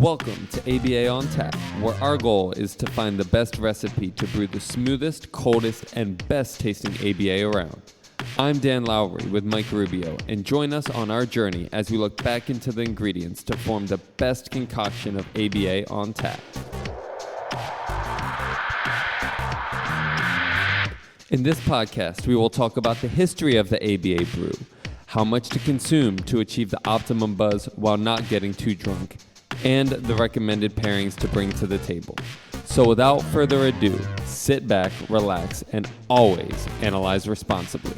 Welcome to ABA on Tap, where our goal is to find the best recipe to brew the smoothest, coldest, and best tasting ABA around. I'm Dan Lowry with Mike Rubio, and join us on our journey as we look back into the ingredients to form the best concoction of ABA on tap. In this podcast, we will talk about the history of the ABA brew, how much to consume to achieve the optimum buzz while not getting too drunk, and the recommended pairings to bring to the table. So without further ado, sit back, relax, and always analyze responsibly.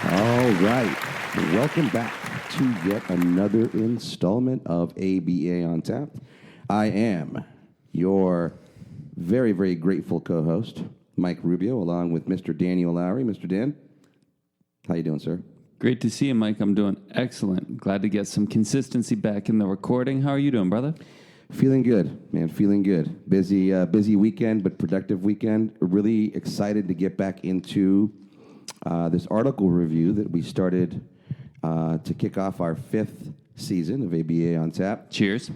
All right. Welcome back to yet another installment of ABA on Tap. I am your very, very grateful co-host, Mike Rubio, along with Mr. Daniel Lowry. Mr. Dan, how you doing, sir? Great to see you, Mike. I'm doing excellent. Glad to get some consistency back in the recording. How are you doing, brother? Feeling good, man. Feeling good. Busy weekend, but productive weekend. Really excited to get back into this article review that we started to kick off our 5th season of ABA on Tap. Cheers.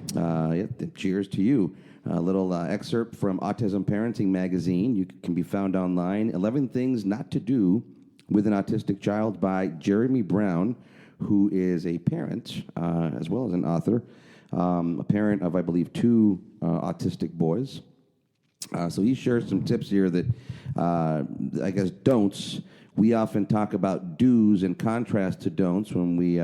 Cheers to you. A little excerpt from Autism Parenting Magazine. You can be found online. 11 Things Not to Do with an Autistic Child by Jeremy Brown, who is a parent as well as an author. A parent of, I believe, 2 autistic boys. So he shares some tips here that, I guess, don'ts. We often talk about do's in contrast to don'ts when we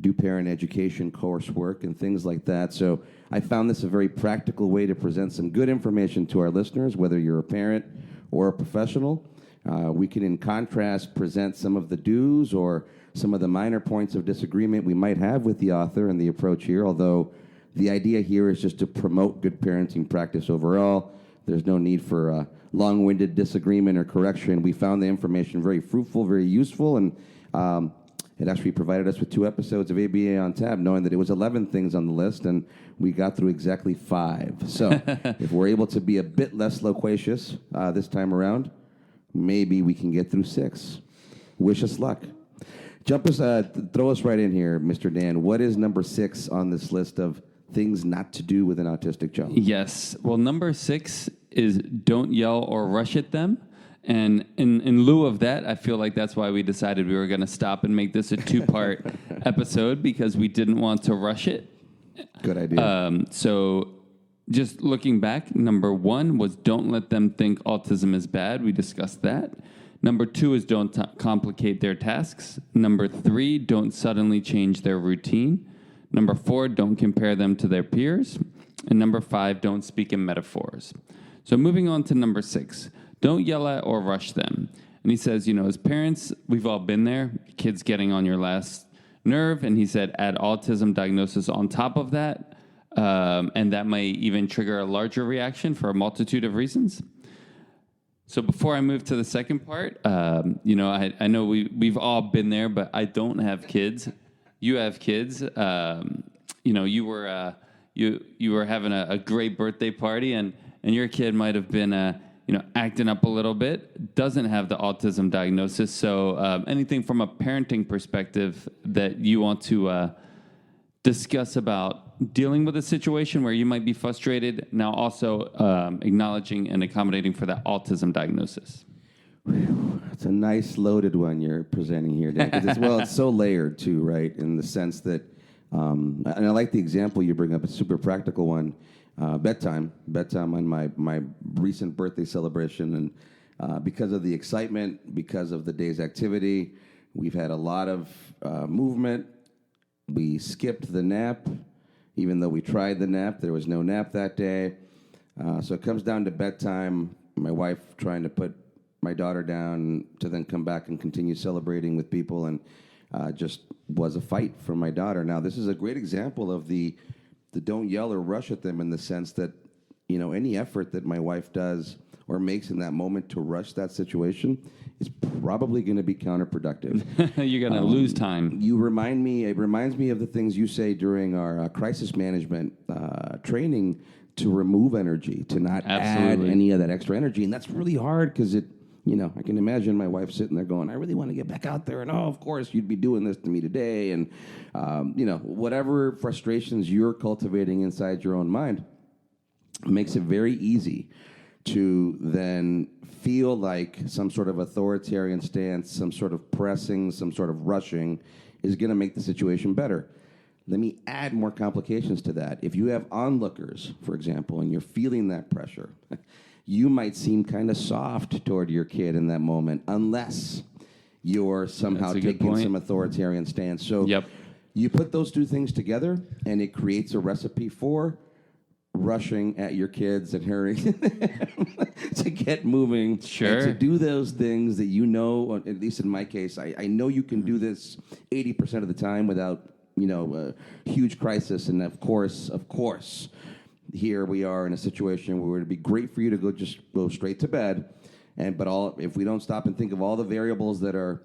do parent education coursework and things like that. So I found this a very practical way to present some good information to our listeners, whether you're a parent or a professional. We can, in contrast, present some of the do's or some of the minor points of disagreement we might have with the author and the approach here, although the idea here is just to promote good parenting practice overall. There's no need for long-winded disagreement or correction. We found the information very fruitful, very useful, and it actually provided us with 2 episodes of ABA on Tap, knowing that it was 11 things on the list, and we got through exactly 5. So if we're able to be a bit less loquacious this time around, maybe we can get through 6. Wish us luck. Throw us right in here, Mr. Dan. What is number 6 on this list of things not to do with an autistic child? Yes. Well, number 6 is don't yell or rush at them. And in lieu of that, I feel like that's why we decided we were going to stop and make this a 2-part episode, because we didn't want to rush it. Good idea. So just looking back, number 1 was don't let them think autism is bad. We discussed that. Number 2 is don't complicate their tasks. Number 3, don't suddenly change their routine. Number 4, don't compare them to their peers. And number 5, don't speak in metaphors. So moving on to number 6, don't yell at or rush them. And he says, as parents, we've all been there, kids getting on your last nerve. And he said, add autism diagnosis on top of that. And that might even trigger a larger reaction for a multitude of reasons. So before I move to the second part, I know we've all been there, but I don't have kids. You have kids. You were having a great birthday party, and your kid might have been acting up a little bit. Doesn't have the autism diagnosis. So anything from a parenting perspective that you want to discuss about dealing with a situation where you might be frustrated, now also acknowledging and accommodating for that autism diagnosis? It's a nice loaded one you're presenting here, Dan. It's so layered too, right? In the sense that, and I like the example you bring up. It's a super practical one. Bedtime on my recent birthday celebration, and because of the excitement, because of the day's activity, we've had a lot of movement. We skipped the nap. Even though we tried the nap, there was no nap that day. So it comes down to bedtime, my wife trying to put my daughter down to then come back and continue celebrating with people, and just was a fight for my daughter. Now, this is a great example of the don't yell or rush at them, in the sense that, any effort that my wife does or makes in that moment to rush that situation is probably going to be counterproductive. You're going to lose time. It reminds me of the things you say during our crisis management training, to remove energy, to not add any of that extra energy. And that's really hard, because I can imagine my wife sitting there going, I really want to get back out there. And, of course, you'd be doing this to me today. And, whatever frustrations you're cultivating inside your own mind makes it very easy to then feel like some sort of authoritarian stance, some sort of pressing, some sort of rushing is going to make the situation better. Let me add more complications to that. If you have onlookers, for example, and you're feeling that pressure, you might seem kind of soft toward your kid in that moment, unless you're somehow taking some authoritarian stance. So you put those two things together, and it creates a recipe for rushing at your kids and hurrying to get moving. Sure. And to do those things that at least in my case, I know you can do this 80% of the time without a huge crisis. And of course, here we are in a situation where it'd be great for you to go straight to bed, but if we don't stop and think of all the variables that are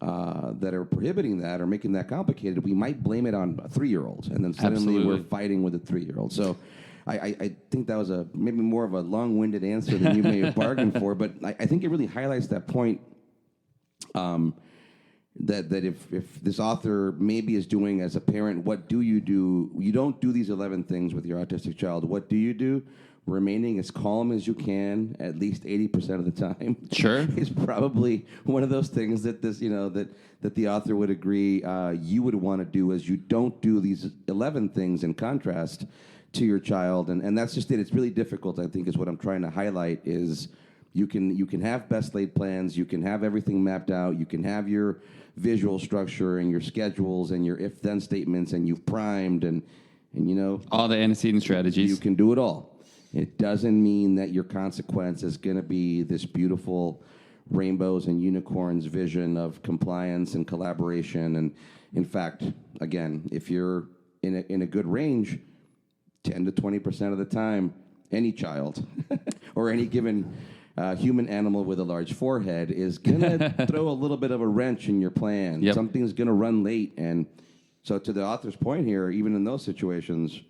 prohibiting that or making that complicated, we might blame it on a 3-year-old, and then suddenly we're fighting with a 3-year-old. So I think that was maybe more of a long-winded answer than you may have bargained for, but I think it really highlights that point. That if this author maybe is doing as a parent, what do? You don't do these 11 things with your autistic child. What do you do? Remaining as calm as you can, at least 80% of the time. Sure. Is probably one of those things that that the author would agree you would want to do, as you don't do these 11 things in contrast to your child. And that's just it. It's really difficult, I think, is what I'm trying to highlight, is you can have best laid plans, you can have everything mapped out, you can have your visual structure and your schedules and your if-then statements, and you've primed and all the antecedent strategies. You can do it all. It doesn't mean that your consequence is going to be this beautiful rainbows and unicorns vision of compliance and collaboration. And in fact, again, if you're in a good range, 10 to 20% of the time, any child or any given human animal with a large forehead is going to throw a little bit of a wrench in your plan. Yep. Something's going to run late. And so to the author's point here, even in those situations,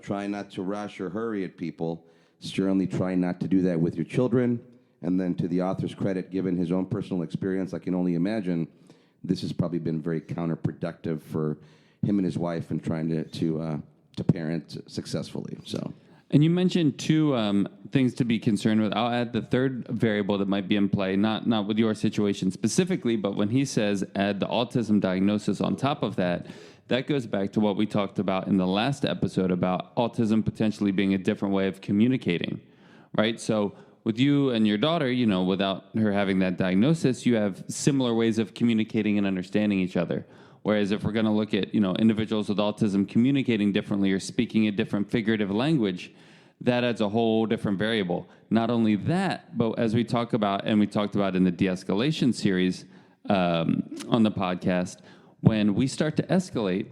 try not to rush or hurry at people. Certainly try not to do that with your children. And then to the author's credit, given his own personal experience, I can only imagine this has probably been very counterproductive for him and his wife in trying to parent successfully. So. And you mentioned two things to be concerned with. I'll add the third variable that might be in play, not with your situation specifically, but when he says add the autism diagnosis on top of that, that goes back to what we talked about in the last episode about autism potentially being a different way of communicating, right? So with you and your daughter, without her having that diagnosis, you have similar ways of communicating and understanding each other. Whereas if we're going to look at, individuals with autism communicating differently or speaking a different figurative language, that adds a whole different variable. Not only that, but as we talked about in the de-escalation series on the podcast, when we start to escalate,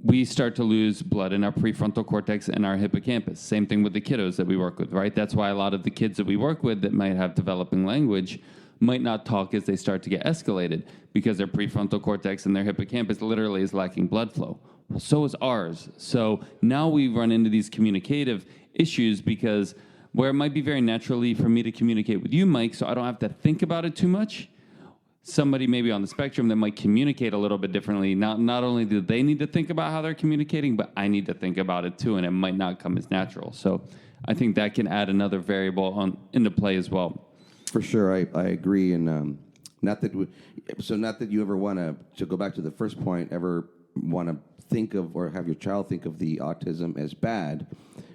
we start to lose blood in our prefrontal cortex and our hippocampus. Same thing with the kiddos that we work with, right? That's why a lot of the kids that we work with that might have developing language might not talk as they start to get escalated, because their prefrontal cortex and their hippocampus literally is lacking blood flow. Well, so is ours. So now we run into these communicative issues, because where it might be very naturally for me to communicate with you, Mike, so I don't have to think about it too much, somebody maybe on the spectrum that might communicate a little bit differently, not only do they need to think about how they're communicating, but I need to think about it too, and it might not come as natural. So I think that can add another variable into play as well. For sure, I agree, and not that you ever want to go back to the first point, ever want to think of or have your child think of the autism as bad.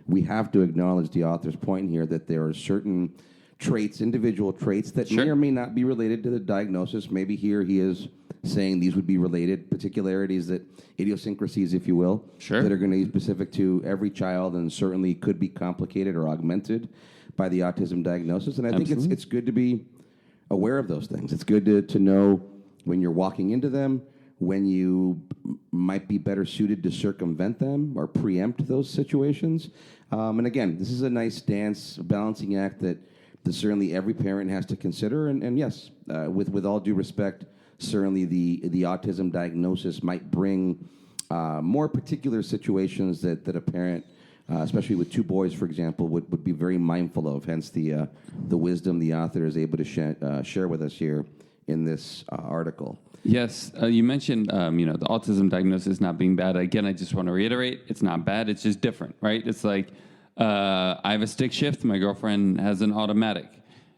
We have to acknowledge the author's point here that there are certain traits, individual traits that may or may not be related to the diagnosis. Maybe here he is saying these would be related, particularities, that idiosyncrasies, if you will, that are going to be specific to every child, and certainly could be complicated or augmented by the autism diagnosis. And I think it's good to be aware of those things. It's good to know when you're walking into them, when you might be better suited to circumvent them or preempt those situations. And again, this is a nice dance, balancing act that certainly every parent has to consider. And yes, with all due respect, certainly the autism diagnosis might bring more particular situations that a parent especially with two boys, for example, would be very mindful of. Hence the wisdom the author is able to share with us here in this article. Yes, you mentioned the autism diagnosis not being bad. Again, I just want to reiterate, it's not bad. It's just different, right? It's like I have a stick shift. My girlfriend has an automatic.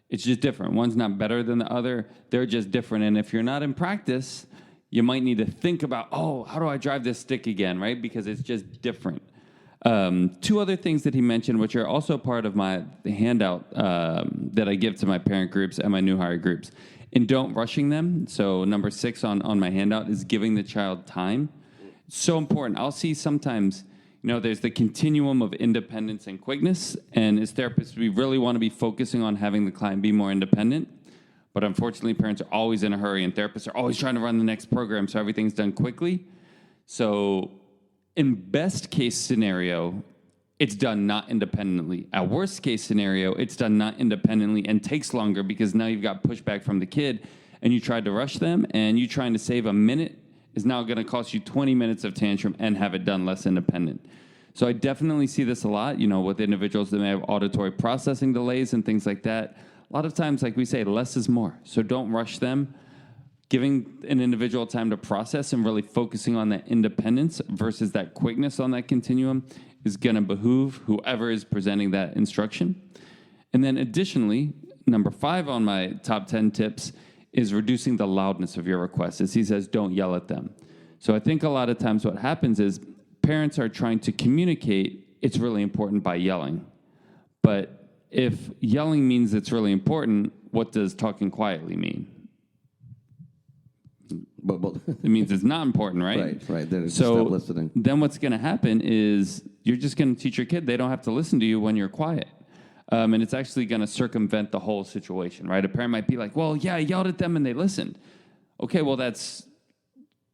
It's just different. One's not better than the other. They're just different. And if you're not in practice, you might need to think about, how do I drive this stick again, right? Because it's just different. Two other things that he mentioned, which are also part of my handout that I give to my parent groups and my new hire groups. And don't rushing them. So number 6 on my handout is giving the child time. It's so important. I'll see sometimes, there's the continuum of independence and quickness. And as therapists, we really want to be focusing on having the client be more independent. But unfortunately, parents are always in a hurry, and therapists are always trying to run the next program, so everything's done quickly. So in best case scenario, it's done not independently. At worst case scenario, it's done not independently and takes longer because now you've got pushback from the kid and you tried to rush them, and you trying to save a minute is now going to cost you 20 minutes of tantrum and have it done less independent. So I definitely see this a lot, with individuals that may have auditory processing delays and things like that. A lot of times, like we say, less is more. So don't rush them. Giving an individual time to process and really focusing on that independence versus that quickness on that continuum is going to behoove whoever is presenting that instruction. And then additionally, number 5 on my top 10 tips is reducing the loudness of your requests. As he says, don't yell at them. So I think a lot of times what happens is parents are trying to communicate it's really important by yelling. But if yelling means it's really important, what does talking quietly mean? It means it's not important, right? Right. Then so stop listening. Then what's going to happen is you're just going to teach your kid they don't have to listen to you when you're quiet. And it's actually going to circumvent the whole situation, right? A parent might be like, well, yeah, I yelled at them and they listened. Okay, well, that's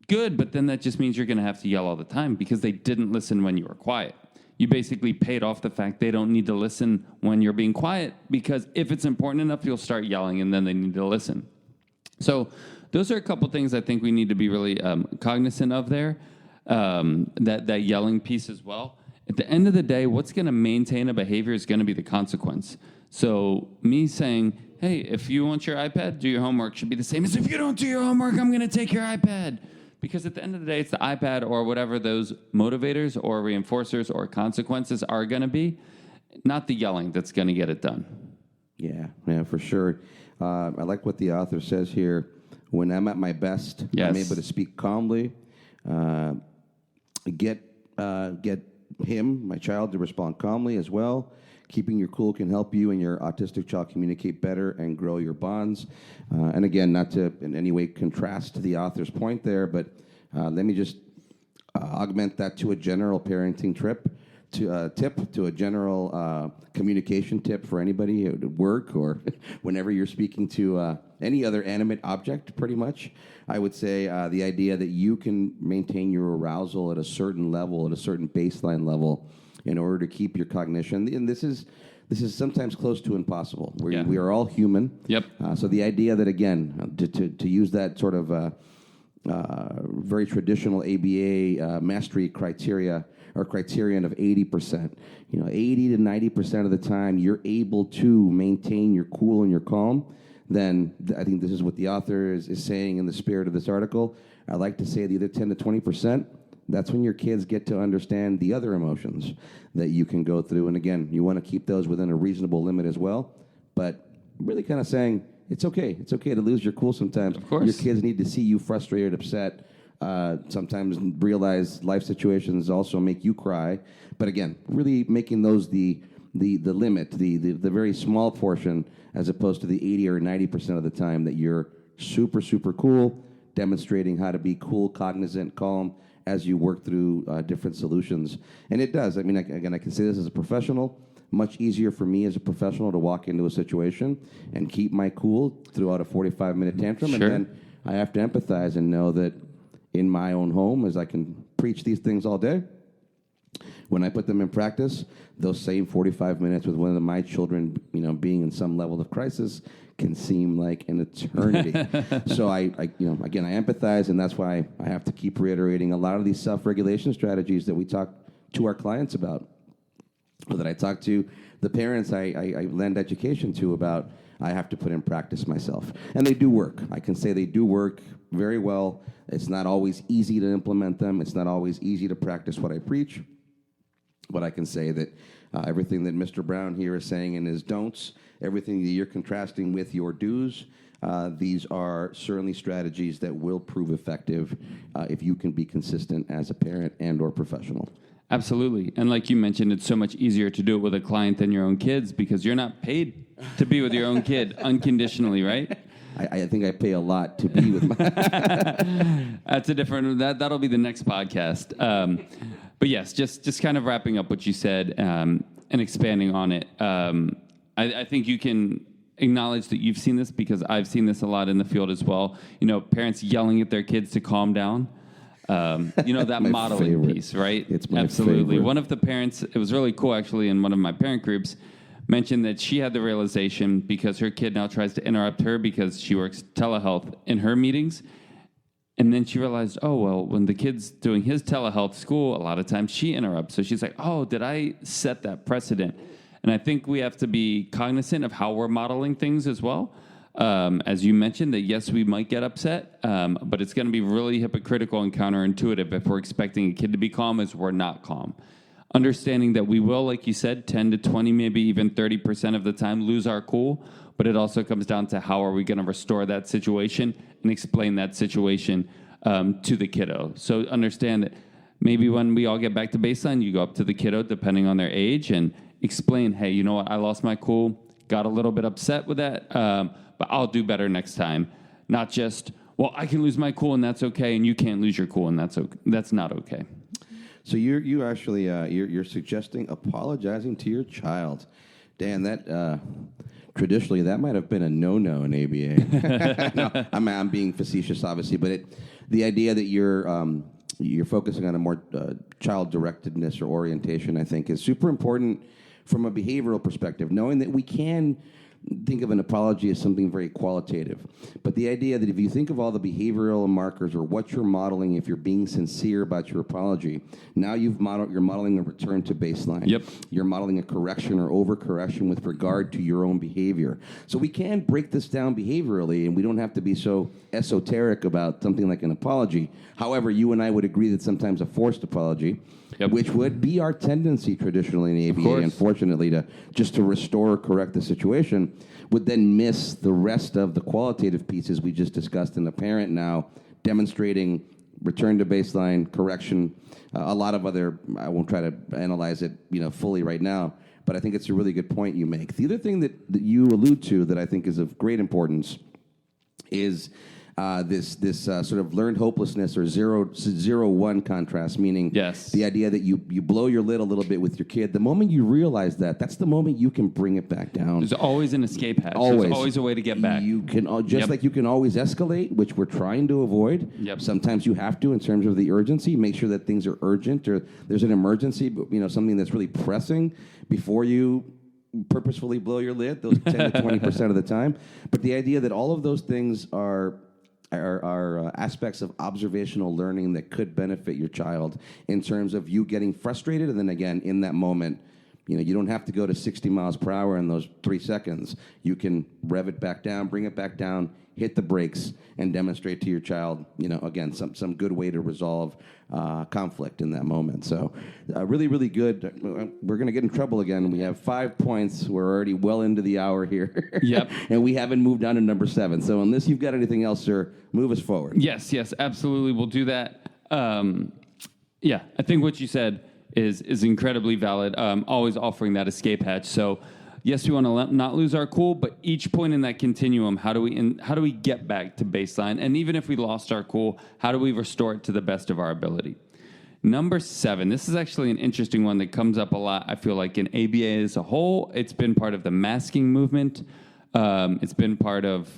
good, but then that just means you're going to have to yell all the time because they didn't listen when you were quiet. You basically paid off the fact they don't need to listen when you're being quiet, because if it's important enough, you'll start yelling and then they need to listen. So those are a couple things I think we need to be really cognizant of there, that yelling piece as well. At the end of the day, what's going to maintain a behavior is going to be the consequence. So me saying, hey, if you want your iPad, do your homework, should be the same as if you don't do your homework, I'm going to take your iPad. Because at the end of the day, it's the iPad or whatever those motivators or reinforcers or consequences are going to be, not the yelling that's going to get it done. Yeah, for sure. I like what the author says here. When I'm at my best, yes, I'm able to speak calmly, get him, my child, to respond calmly as well. Keeping your cool can help you and your autistic child communicate better and grow your bonds. And again, not to in any way contrast to the author's point there, but let me just augment that to a general parenting tip, to a general communication tip for anybody at work or whenever you're speaking to any other animate object, pretty much. I would say the idea that you can maintain your arousal at a certain level, at a certain baseline level, in order to keep your cognition. And this is sometimes close to impossible. We are all human. Yep. So the idea that, again, to use that sort of very traditional ABA mastery criteria or criterion of 80%, 80 to 90% of the time you're able to maintain your cool and your calm, then I think this is what the author is saying in the spirit of this article. I like to say the other 10 to 20%, that's when your kids get to understand the other emotions that you can go through. And again, you want to keep those within a reasonable limit as well. But really kind of saying, it's okay. It's okay to lose your cool sometimes. Of course. Your kids need to see you frustrated, upset. Sometimes realize life situations also make you cry. But again, really making those the limit, the very small portion, as opposed to the 80 or 90% of the time that you're super, super cool, demonstrating how to be cool, cognizant, calm, as you work through different solutions. And it does. I mean, again, I can say this as a professional. Much easier for me as a professional to walk into a situation and keep my cool throughout a 45-minute tantrum. Sure. And then I have to empathize and know that in my own home, as I can preach these things all day, when I put them in practice, those same 45 minutes with one of my children, being in some level of crisis can seem like an eternity. So I again, I empathize, and that's why I have to keep reiterating a lot of these self-regulation strategies that we talk to our clients about. or that I talk to the parents I lend education to about, I have to put in practice myself. And they do work. I can say they do work very well. It's not always easy to implement them. It's not always easy to practice what I preach. But I can say that everything that Mr. Brown here is saying in his don'ts, everything that you're contrasting with your do's, these are certainly strategies that will prove effective if you can be consistent as a parent and or professional. Absolutely. And like you mentioned, it's so much easier to do it with a client than your own kids because you're not paid to be with your own kid unconditionally, right? I think I pay a lot to be with my... That's a different... That'll be the next podcast. But yes, just kind of wrapping up what you said and expanding on it. I think you can acknowledge that you've seen this because I've seen this a lot in the field as well. You know, parents yelling at their kids to calm down. That modeling favorite. Piece, right? It's my Absolutely. favorite. One of the parents, it was really cool actually, in one of my parent groups, mentioned that she had the realization because her kid now tries to interrupt her because she works telehealth in her meetings. And then she realized, oh, well, when the kid's doing his telehealth school, a lot of times she interrupts. So she's like, oh, did I set that precedent? And I think we have to be cognizant of how we're modeling things as well. As you mentioned, that yes, we might get upset, but it's going to be really hypocritical and counterintuitive if we're expecting a kid to be calm as we're not calm. Understanding that we will, like you said, 10 to 20, maybe even 30% of the time lose our cool, but it also comes down to how are we going to restore that situation and explain that situation to the kiddo. So understand that maybe when we all get back to baseline, you go up to the kiddo, depending on their age, and explain, hey, you know what, I lost my cool, got a little bit upset with that, but I'll do better next time. Not just, well, I can lose my cool and that's okay, and you can't lose your cool and that's okay. That's not okay. So you actually you're suggesting apologizing to your child, Dan. That traditionally that might have been a no-no in ABA. No, I'm being facetious, obviously, but the idea that you're focusing on a more child-directedness or orientation, I think, is super important from a behavioral perspective. Knowing that we can think of an apology as something very qualitative. But the idea that if you think of all the behavioral markers or what you're modeling, if you're being sincere about your apology, now you're modeling a return to baseline. Yep. You're modeling a correction or overcorrection with regard to your own behavior. So we can break this down behaviorally, and we don't have to be so esoteric about something like an apology. However, you and I would agree that sometimes a forced apology, Yep. which would be our tendency traditionally in the ABA, unfortunately, to restore or correct the situation, would then miss the rest of the qualitative pieces we just discussed in the parent now, demonstrating return to baseline, correction, a lot of other, I won't try to analyze it fully right now, but I think it's a really good point you make. The other thing that you allude to that I think is of great importance is this sort of learned hopelessness or 0-1 contrast, meaning Yes. the idea that you blow your lid a little bit with your kid. The moment you realize that's the moment you can bring it back down. There's always an escape hatch. Always. There's always a way to get back. You can like you can always escalate, which we're trying to avoid. Yep. Sometimes you have to in terms of the urgency. Make sure that things are urgent or there's an emergency, something that's really pressing before you purposefully blow your lid, those 10 to 20% of the time. But the idea that all of those things are aspects of observational learning that could benefit your child in terms of you getting frustrated, and then again, in that moment, you don't have to go to 60 miles per hour in those 3 seconds. You can rev it back down, bring it back down, hit the brakes, and demonstrate to your child, again, some good way to resolve conflict in that moment. So really, really good. We're going to get in trouble again. We have 5 points. We're already well into the hour here. Yep. And we haven't moved on to number 7. So unless you've got anything else, sir, move us forward. Yes, absolutely. We'll do that. I think what you said is incredibly valid. Always offering that escape hatch. So yes, we want to not lose our cool, but each point in that continuum, how do we get back to baseline? And even if we lost our cool, how do we restore it to the best of our ability? Number 7, this is actually an interesting one that comes up a lot, I feel like, in ABA as a whole. It's been part of the masking movement. It's been part of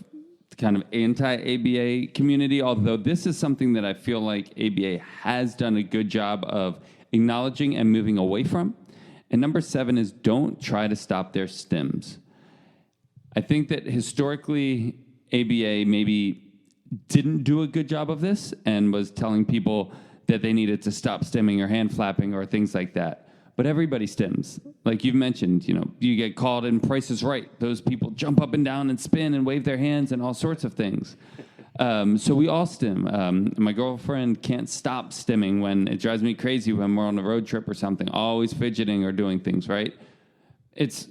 the kind of anti-ABA community, although this is something that I feel like ABA has done a good job of acknowledging and moving away from. And number 7 is don't try to stop their stims. I think that historically, ABA maybe didn't do a good job of this and was telling people that they needed to stop stimming or hand flapping or things like that. But everybody stims. Like you've mentioned, you get called in Price is Right. Those people jump up and down and spin and wave their hands and all sorts of things. So we all stim. My girlfriend can't stop stimming when it drives me crazy when we're on a road trip or something, always fidgeting or doing things, right? It's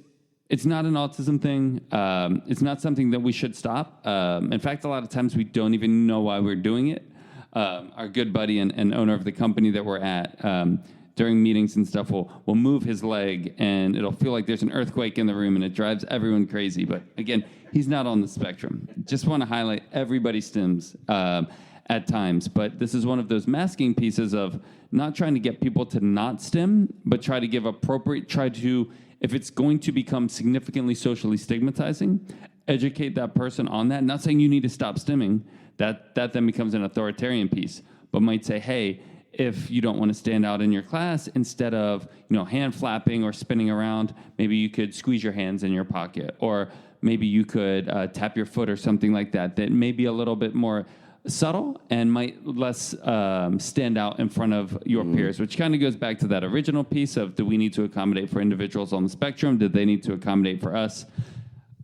not an autism thing. It's not something that we should stop. In fact, a lot of times we don't even know why we're doing it. Our good buddy and owner of the company that we're at, during meetings and stuff, will move his leg, and it'll feel like there's an earthquake in the room, and it drives everyone crazy. But again, he's not on the spectrum. Just want to highlight everybody stims at times. But this is one of those masking pieces of not trying to get people to not stim, but try to, if it's going to become significantly socially stigmatizing, educate that person on that. Not saying you need to stop stimming. That then becomes an authoritarian piece, but might say, hey, if you don't want to stand out in your class, instead of hand flapping or spinning around, maybe you could squeeze your hands in your pocket, or maybe you could tap your foot or something like that. That may be a little bit more subtle and might less stand out in front of your peers, which kind of goes back to that original piece of, do we need to accommodate for individuals on the spectrum? Do they need to accommodate for us?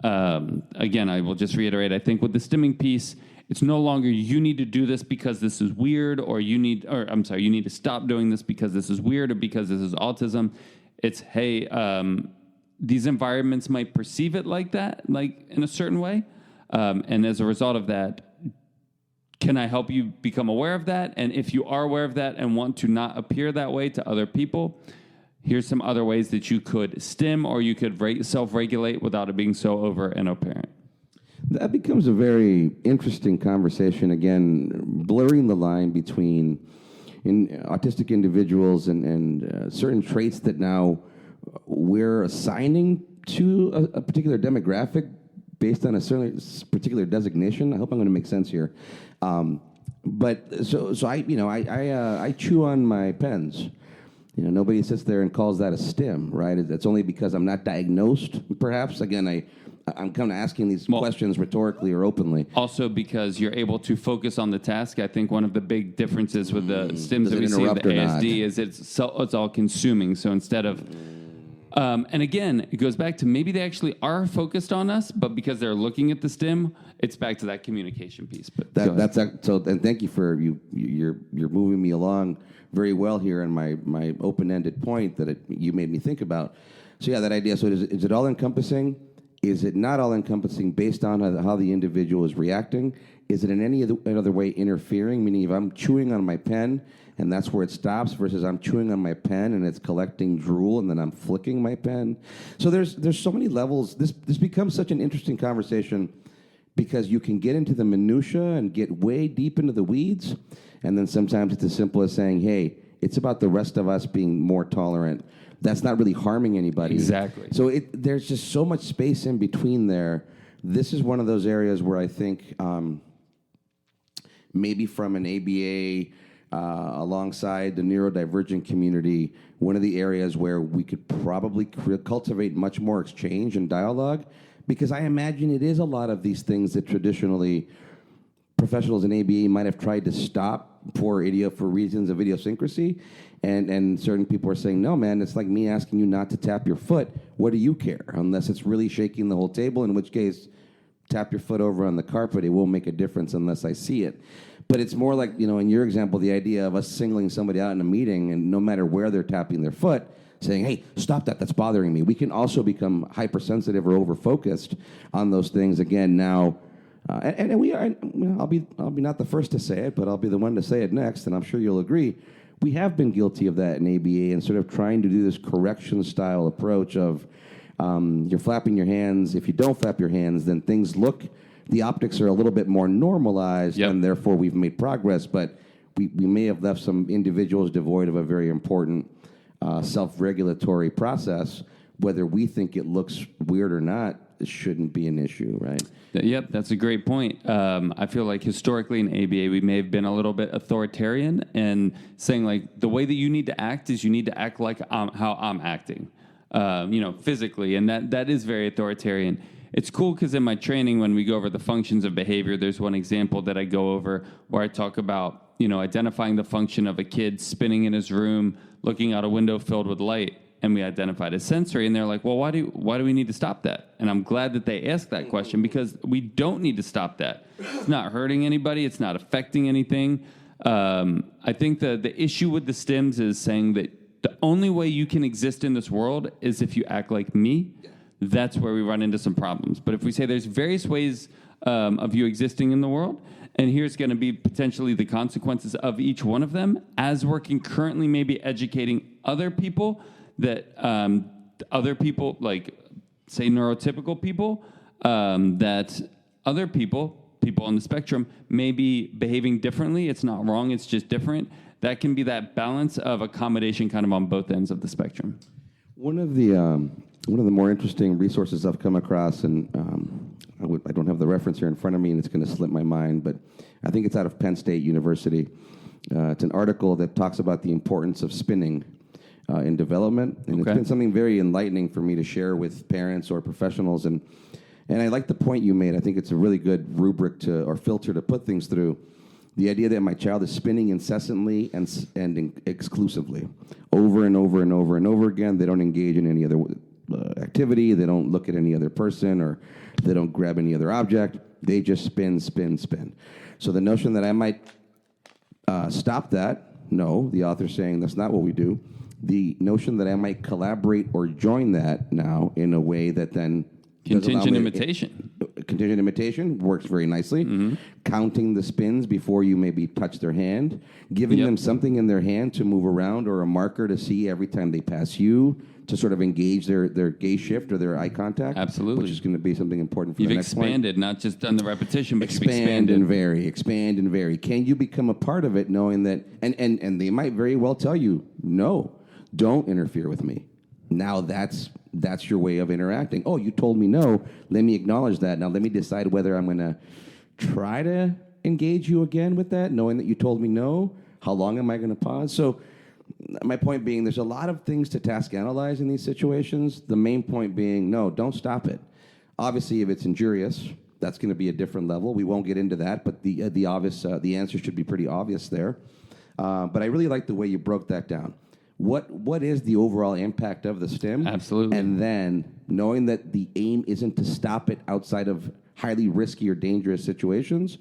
Again, I will just reiterate, I think with the stimming piece, it's no longer you need to do this because this is weird, or you need to stop doing this because this is weird or because this is autism. It's, hey, these environments might perceive it like that, like in a certain way. And as a result of that, can I help you become aware of that? And if you are aware of that and want to not appear that way to other people, here's some other ways that you could stim, or you could self-regulate without it being so overt and apparent. That becomes a very interesting conversation, again, blurring the line between autistic individuals and certain traits that now we're assigning to a particular demographic based on a certain particular designation. I hope I'm going to make sense here. But so I chew on my pens. Nobody sits there and calls that a stim, right? It's only because I'm not diagnosed, perhaps. Again, I'm kind of asking these questions rhetorically or openly. Also, because you're able to focus on the task. I think one of the big differences with the stims that we see with the ASD is it's all consuming. So instead of, and again, it goes back to maybe they actually are focused on us, but because they're looking at the stim, it's back to that communication piece. But and thank you for you're moving me along very well here in my open-ended point that you made me think about. So yeah, that idea. So is it all encompassing? Is it not all-encompassing based on how the individual is reacting? Is it in any other way interfering? Meaning if I'm chewing on my pen and that's where it stops versus I'm chewing on my pen and it's collecting drool and then I'm flicking my pen. So there's so many levels. This becomes such an interesting conversation because you can get into the minutia and get way deep into the weeds, and then sometimes it's as simple as saying, hey, it's about the rest of us being more tolerant. That's not really harming anybody. Exactly. So there's just so much space in between there. This is one of those areas where I think maybe from an ABA alongside the neurodivergent community, one of the areas where we could probably cultivate much more exchange and dialogue, because I imagine it is a lot of these things that traditionally professionals in ABA might have tried to stop for reasons of idiosyncrasy. And certain people are saying, no, man, it's like me asking you not to tap your foot. What do you care? Unless it's really shaking the whole table, in which case, tap your foot over on the carpet. It won't make a difference unless I see it. But it's more like, in your example, the idea of us singling somebody out in a meeting, and no matter where they're tapping their foot, saying, hey, stop that. That's bothering me. We can also become hypersensitive or over-focused on those things. Again, now, and we are, I'll be not the first to say it, but I'll be the one to say it next, and I'm sure you'll agree. We have been guilty of that in ABA and sort of trying to do this correction-style approach of you're flapping your hands. If you don't flap your hands, then the optics are a little bit more normalized, and therefore we've made progress, but we may have left some individuals devoid of a very important self-regulatory process. Whether we think it looks weird or not, it shouldn't be an issue, right? Yep, that's a great point. I feel like historically in ABA, we may have been a little bit authoritarian and saying, like, the way that you need to act is you need to act like how I'm acting, physically. And that is very authoritarian. It's cool because in my training, when we go over the functions of behavior, there's one example that I go over where I talk about, identifying the function of a kid spinning in his room, looking out a window filled with light. and we identified as sensory. And they're like, well, why do we need to stop that? And I'm glad that they asked that question, because we don't need to stop that. It's not hurting anybody. It's not affecting anything. I think the issue with the stims is saying that the only way you can exist in this world is if you act like me. That's where we run into some problems. But if we say there's various ways of you existing in the world, and here's going to be potentially the consequences of each one of them, as we're concurrently maybe educating other people that other people, like, say, neurotypical people, that other people on the spectrum may be behaving differently. It's not wrong. It's just different. That can be that balance of accommodation kind of on both ends of the spectrum. One of the more interesting resources I've come across, and I don't have the reference here in front of me, and it's going to slip my mind, but I think it's out of Penn State University. It's an article that talks about the importance of spinning in development, and It's been something very enlightening for me to share with parents or professionals. And I like the point you made. I think it's a really good rubric or filter to put things through. The idea that my child is spinning incessantly and exclusively, over and over and over and over again. They don't engage in any other activity. They don't look at any other person, or they don't grab any other object. They just spin, spin, spin. So the notion that I might stop that, no, the author's saying that's not what we do. The notion that I might collaborate or join that now in a way that then contingent imitation. Contingent imitation works very nicely. Mm-hmm. Counting the spins before you maybe touch their hand, giving them something in their hand to move around, or a marker to see every time they pass you, to sort of engage their gaze shift or their eye contact. Absolutely. Which is going to be something important for You've the next expanded, not just done the repetition, but you've expanded. expand and vary. Can you become a part of it knowing that, and they might very well tell you, no, don't interfere with me. Now that's your way of interacting. Oh, you told me no. Let me acknowledge that. Now let me decide whether I'm going to try to engage you again with that, knowing that you told me no. How long am I going to pause? So my point being, there's a lot of things to task analyze in these situations. The main point being, no, don't stop it. Obviously, if it's injurious, that's going to be a different level. We won't get into that, but the obvious, the answer should be pretty obvious there. But I really like the way you broke that down. What is the overall impact of the stim? Absolutely. And then knowing that the aim isn't to stop it outside of highly risky or dangerous situations,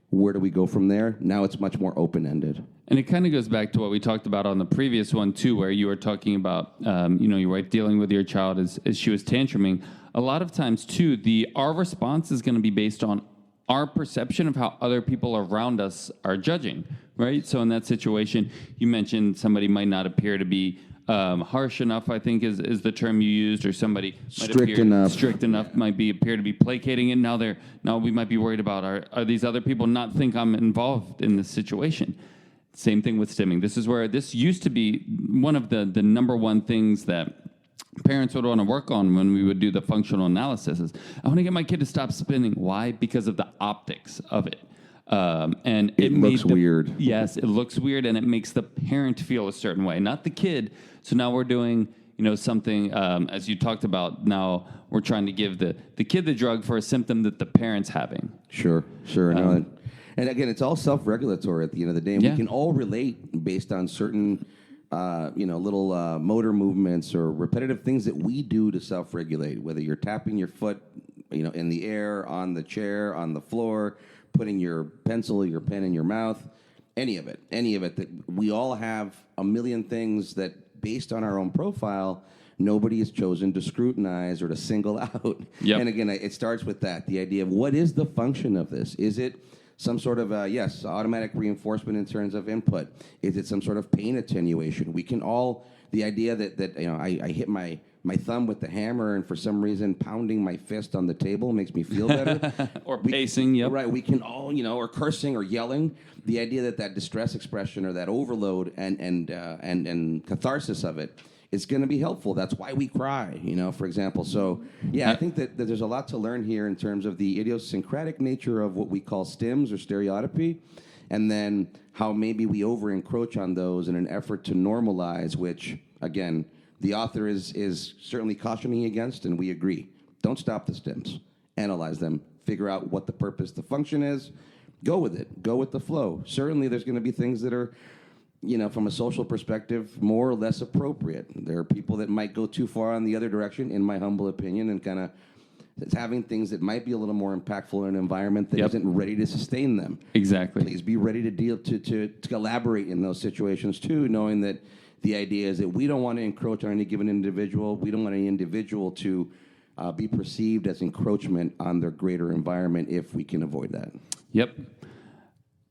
where do we go from there? Now it's much more open-ended. And it kind of goes back to what we talked about on the previous one, too, where you were talking about, your wife dealing with your child as she was tantruming. A lot of times, too, our response is going to be based on our perception of how other people around us are judging, right? So in that situation, you mentioned somebody might not appear to be harsh enough, I think is the term you used, or somebody strict enough might appear to be placating it. Now we might be worried about are these other people not think I'm involved in this situation. Same thing with stimming. This used to be one of the number one things that parents would want to work on when we would do the functional analysis is, I want to get my kid to stop spinning. Why? Because of the optics of it. And it looks weird. Yes, it looks weird, and it makes the parent feel a certain way, not the kid. So now we're doing, something, as you talked about, now we're trying to give the kid the drug for a symptom that the parent's having. Sure. And again, it's all self-regulatory at the end of the day. And we can all relate based on certain little motor movements or repetitive things that we do to self-regulate, whether you're tapping your foot, in the air, on the chair, on the floor, putting your pencil or your pen in your mouth, any of it, that we all have a million things that, based on our own profile, nobody has chosen to scrutinize or to single out. Yep. And again, it starts with that, the idea of what is the function of this? Is it some sort of, automatic reinforcement in terms of input? Is it some sort of pain attenuation? We can all, the idea that I hit my thumb with the hammer, and for some reason pounding my fist on the table makes me feel better. Or pacing, yep. Right, we can all, or cursing or yelling. The idea that distress expression or that overload and catharsis of it is going to be helpful. That's why we cry, for example. So, I think that there's a lot to learn here in terms of the idiosyncratic nature of what we call stims or stereotypy, and then how maybe we over-encroach on those in an effort to normalize, which, again, the author is certainly cautioning against, and we agree. Don't stop the stims. Analyze them. Figure out what the purpose, the function is. Go with it. Go with the flow. Certainly there's going to be things that are from a social perspective, more or less appropriate. There are people that might go too far in the other direction, in my humble opinion, and kind of having things that might be a little more impactful in an environment that isn't ready to sustain them. Exactly. Please be ready to collaborate in those situations too, knowing that the idea is that we don't want to encroach on any given individual. We don't want any individual to be perceived as encroachment on their greater environment if we can avoid that. Yep.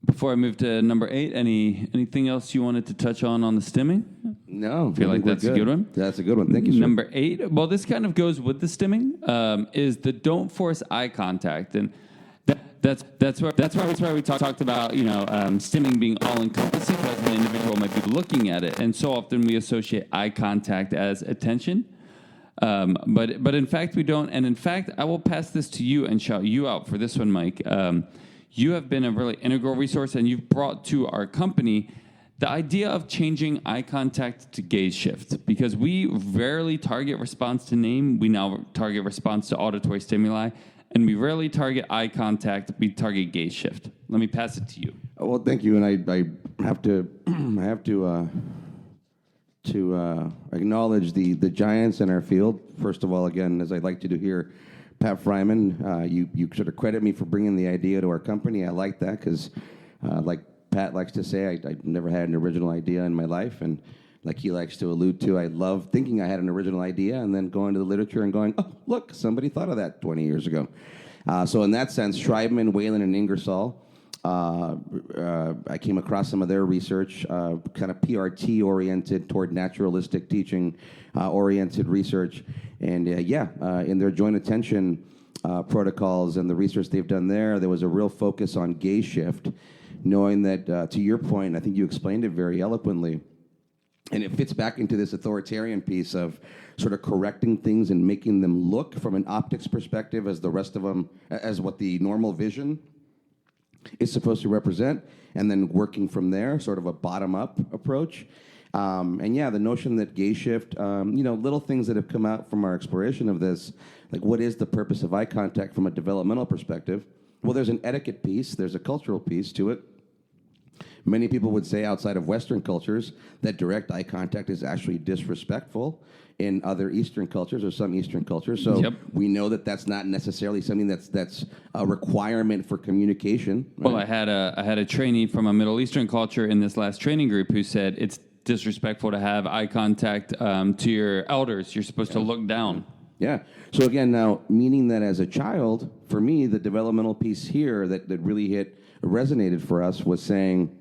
Before I move to number 8, anything else you wanted to touch on the stimming? No. I feel like that's a good one. That's a good one. Thank you, sir. Number 8, well, this kind of goes with the stimming, is the don't force eye contact. And that's where we talked about, stimming being all-encompassing, because an individual might be looking at it. And so often we associate eye contact as attention. But in fact, we don't. And in fact, I will pass this to you and shout you out for this one, Mike. You have been a really integral resource, and you've brought to our company the idea of changing eye contact to gaze shift, because we rarely target response to name. We now target response to auditory stimuli, and we rarely target eye contact. We target gaze shift. Let me pass it to you. Well, thank you, and I have to acknowledge the giants in our field. First of all, again, as I'd like to do here, Pat Fryman, you sort of credit me for bringing the idea to our company. I like that because, like Pat likes to say, I never had an original idea in my life, and like he likes to allude to, I love thinking I had an original idea and then going to the literature and going, oh, look, somebody thought of that 20 years ago. So in that sense, Schreibman, Whalen, and Ingersoll, I came across some of their research, kind of PRT-oriented toward naturalistic teaching oriented research. And in their joint attention protocols and the research they've done there was a real focus on gaze shift, knowing that, to your point, I think you explained it very eloquently, and it fits back into this authoritarian piece of sort of correcting things and making them look from an optics perspective as the rest of them, as what the normal vision is supposed to represent, and then working from there, sort of a bottom-up approach. The notion that gaze shift, little things that have come out from our exploration of this, like what is the purpose of eye contact from a developmental perspective? Well, there's an etiquette piece, there's a cultural piece to it. Many people would say outside of Western cultures that direct eye contact is actually disrespectful in other Eastern cultures or some Eastern cultures. So we know that that's not necessarily something that's a requirement for communication. Right? Well, I had a trainee from a Middle Eastern culture in this last training group who said it's disrespectful to have eye contact to your elders. You're supposed to look down. Yeah. So again, now, meaning that as a child, for me, the developmental piece here that really resonated for us was saying,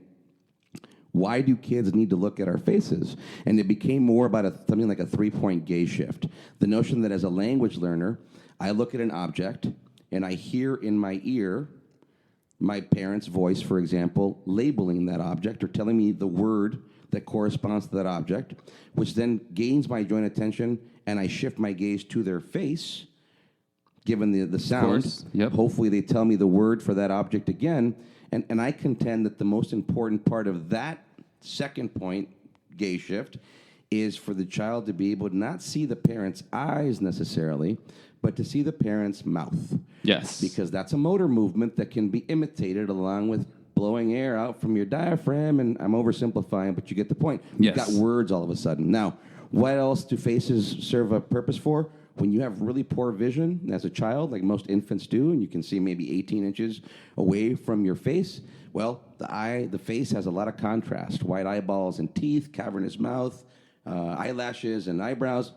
why do kids need to look at our faces? And it became more about something like a 3-point gaze shift. The notion that as a language learner, I look at an object and I hear in my ear my parent's voice, for example, labeling that object or telling me the word that corresponds to that object, which then gains my joint attention, and I shift my gaze to their face, given the sound. Hopefully they tell me the word for that object again. And I contend that the most important part of that second point, gaze shift, is for the child to be able to not see the parent's eyes necessarily, but to see the parent's mouth. Yes. Because that's a motor movement that can be imitated along with blowing air out from your diaphragm, and I'm oversimplifying, but you get the point. You've got words all of a sudden. Now, what else do faces serve a purpose for? When you have really poor vision as a child, like most infants do, and you can see maybe 18 inches away from your face, well, the face has a lot of contrast. White eyeballs and teeth, cavernous mouth, eyelashes and eyebrows.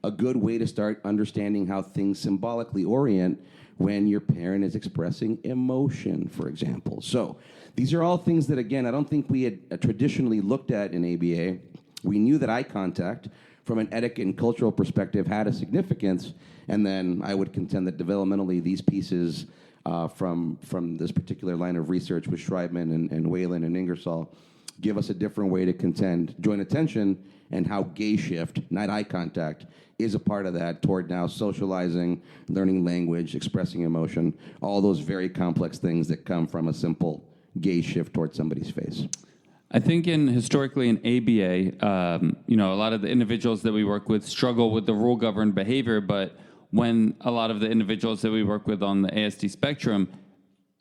A good way to start understanding how things symbolically orient when your parent is expressing emotion, for example. So these are all things that, again, I don't think we had traditionally looked at in ABA. We knew that eye contact, from an etiquette and cultural perspective, had a significance, and then I would contend that developmentally these pieces from this particular line of research with Schreibman and Whalen and Ingersoll give us a different way to contend joint attention and how gaze shift, not eye contact, is a part of that toward now socializing, learning language, expressing emotion, all those very complex things that come from a simple gaze shift towards somebody's face. I think historically in ABA, a lot of the individuals that we work with struggle with the rule-governed behavior, but when a lot of the individuals that we work with on the ASD spectrum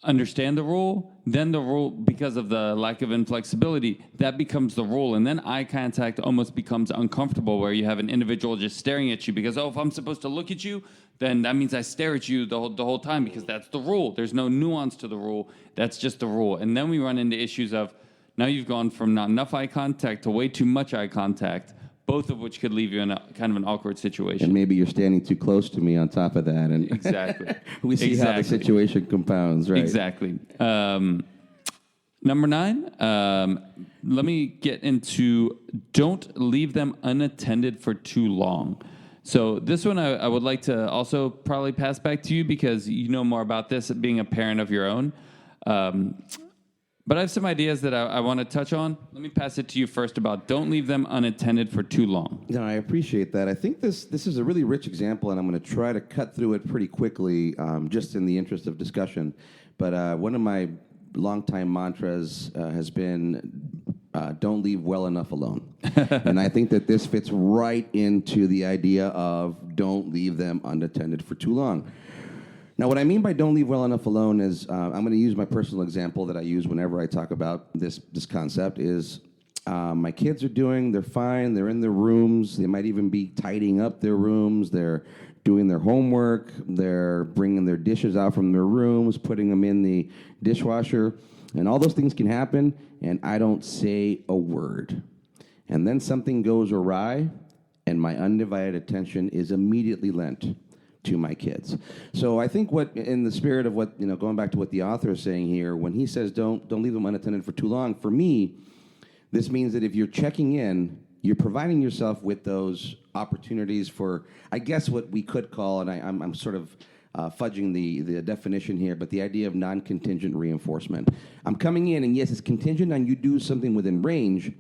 understand the rule, then the rule, because of the lack of inflexibility, that becomes the rule. And then eye contact almost becomes uncomfortable, where you have an individual just staring at you because, if I'm supposed to look at you, then that means I stare at you the whole time, because that's the rule. There's no nuance to the rule. That's just the rule. And then we run into issues of, now you've gone from not enough eye contact to way too much eye contact, both of which could leave you in a kind of an awkward situation. And maybe you're standing too close to me on top of that. And exactly. we see how the situation compounds, right? Exactly. Number 9, let me get into don't leave them unattended for too long. So this one I would like to also probably pass back to you, because you know more about this, being a parent of your own. But I have some ideas that I want to touch on. Let me pass it to you first about don't leave them unattended for too long. No, I appreciate that. I think this is a really rich example, and I'm going to try to cut through it pretty quickly, just in the interest of discussion. But one of my longtime mantras has been don't leave well enough alone. And I think that this fits right into the idea of don't leave them unattended for too long. Now, what I mean by don't leave well enough alone is, I'm going to use my personal example that I use whenever I talk about this concept, is my kids they're fine, they're in their rooms, they might even be tidying up their rooms, they're doing their homework, they're bringing their dishes out from their rooms, putting them in the dishwasher, and all those things can happen, and I don't say a word. And then something goes awry, and my undivided attention is immediately lent to my kids. So I think what, in the spirit of what, going back to what the author is saying here, when he says don't leave them unattended for too long, for me, this means that if you're checking in, you're providing yourself with those opportunities for, I guess, what we could call, and I'm sort of fudging the definition here, but the idea of non-contingent reinforcement. I'm coming in, and yes, it's contingent on you do something within range,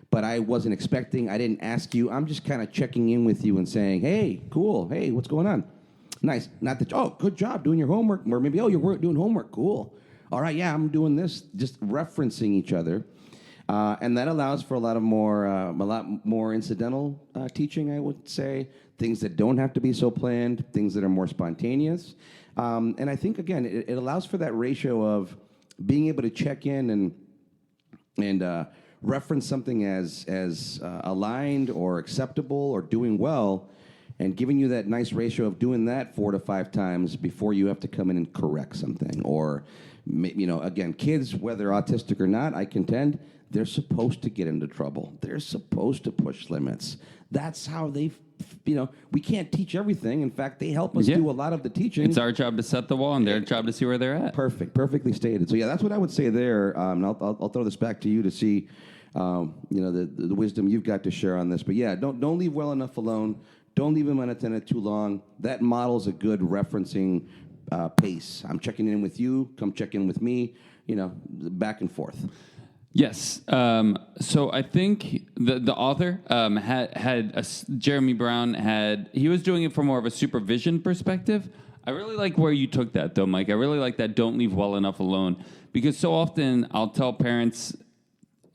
but I wasn't expecting, I didn't ask you, I'm just kind of checking in with you and saying, hey, cool, hey, what's going on? Nice. Not that, oh, good job doing your homework. Or maybe, oh, you're doing homework. Cool. All right, yeah, I'm doing this. Just referencing each other. And that allows for a lot more incidental teaching, I would say. Things that don't have to be so planned. Things that are more spontaneous. And I think, again, it allows for that ratio of being able to check in and reference something as aligned or acceptable or doing well, and giving you that nice ratio of doing that 4 to 5 times before you have to come in and correct something. Or, again, kids, whether autistic or not, I contend, they're supposed to get into trouble. They're supposed to push limits. That's how they, we can't teach everything. In fact, they help us do a lot of the teaching. It's our job to set the wall, and their job to see where they're at. Perfect. Perfectly stated. So, yeah, that's what I would say there. And I'll throw this back to you to see, the wisdom you've got to share on this. But, yeah, don't leave well enough alone. Don't leave them unattended too long. That models a good referencing pace. I'm checking in with you. Come check in with me. Back and forth. Yes. So I think the author Jeremy Brown he was doing it from more of a supervision perspective. I really like where you took that, though, Mike. I really like that don't leave well enough alone, because so often I'll tell parents,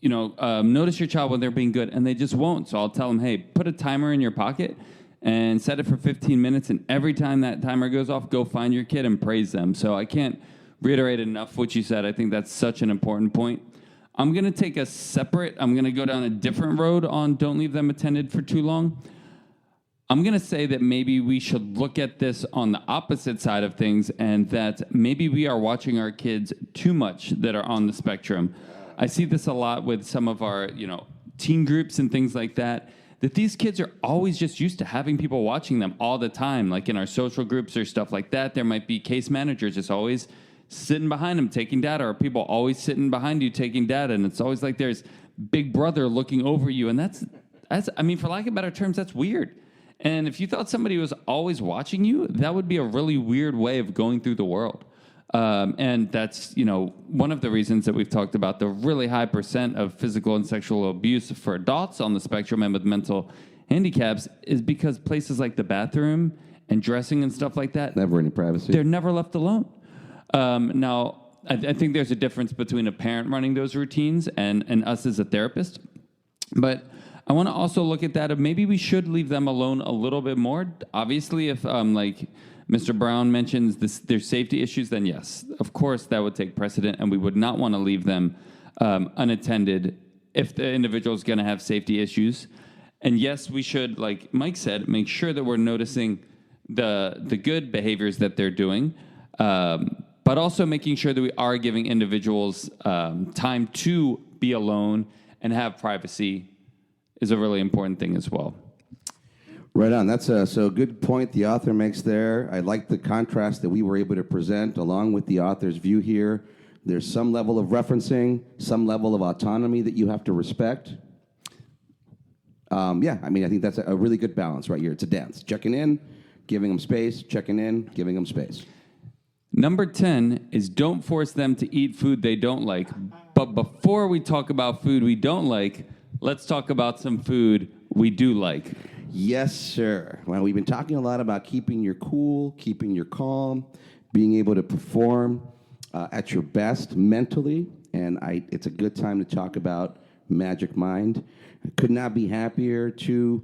notice your child when they're being good, and they just won't. So I'll tell them, hey, put a timer in your pocket and set it for 15 minutes, and every time that timer goes off, go find your kid and praise them. So I can't reiterate enough what you said. I think that's such an important point. I'm going to I'm going to go down a different road on don't leave them attended for too long. I'm going to say that maybe we should look at this on the opposite side of things, and that maybe we are watching our kids too much that are on the spectrum. I see this a lot with some of our, teen groups and things like that these kids are always just used to having people watching them all the time. Like in our social groups or stuff like that, there might be case managers just always sitting behind them taking data, or people always sitting behind you taking data. And it's always like there's Big Brother looking over you. And that's for lack of better terms, that's weird. And if you thought somebody was always watching you, that would be a really weird way of going through the world. And that's, one of the reasons that we've talked about the really high percent of physical and sexual abuse for adults on the spectrum and with mental handicaps is because places like the bathroom and dressing and stuff like that, never any privacy. They're never left alone. Now, I think there's a difference between a parent running those routines and us as a therapist. But I want to also look at that of maybe we should leave them alone a little bit more. Obviously, if Mr. Brown mentions there's safety issues, then yes, of course that would take precedent, and we would not want to leave them unattended if the individual is going to have safety issues. And yes, we should, like Mike said, make sure that we're noticing the good behaviors that they're doing, but also making sure that we are giving individuals time to be alone and have privacy is a really important thing as well. Right on. That's a good point the author makes there. I like the contrast that we were able to present along with the author's view here. There's some level of referencing, some level of autonomy that you have to respect. I think that's a really good balance right here. It's a dance. Checking in, giving them space, checking in, giving them space. Number 10 is don't force them to eat food they don't like. But before we talk about food we don't like, let's talk about some food we do like. Yes, sir. Well, we've been talking a lot about keeping your cool, keeping your calm, being able to perform at your best mentally, and it's a good time to talk about Magic Mind. I could not be happier to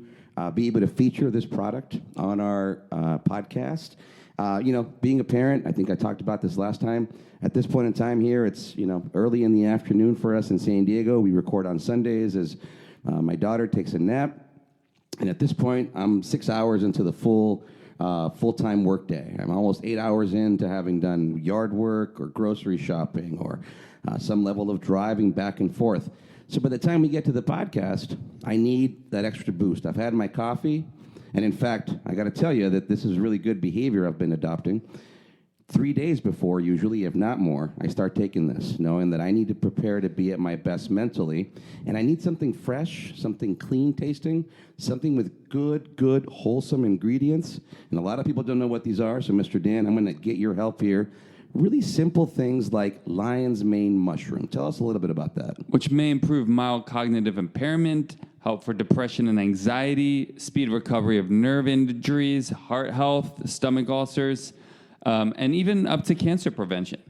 be able to feature this product on our podcast. Being a parent, I think I talked about this last time. At this point in time here, it's early in the afternoon for us in San Diego. We record on Sundays as my daughter takes a nap. And at this point, I'm 6 hours into the full-time workday. I'm almost 8 hours into having done yard work or grocery shopping or some level of driving back and forth. So by the time we get to the podcast, I need that extra boost. I've had my coffee, and in fact, I got to tell you that this is really good behavior I've been adopting. 3 days before, usually, if not more, I start taking this, knowing that I need to prepare to be at my best mentally, and I need something fresh, something clean tasting, something with good, wholesome ingredients. And a lot of people don't know what these are, so Mr. Dan, I'm going to get your help here. Really simple things like lion's mane mushroom. Tell us a little bit about that. Which may improve mild cognitive impairment, help for depression and anxiety, speed recovery of nerve injuries, heart health, stomach ulcers, and even up to cancer prevention.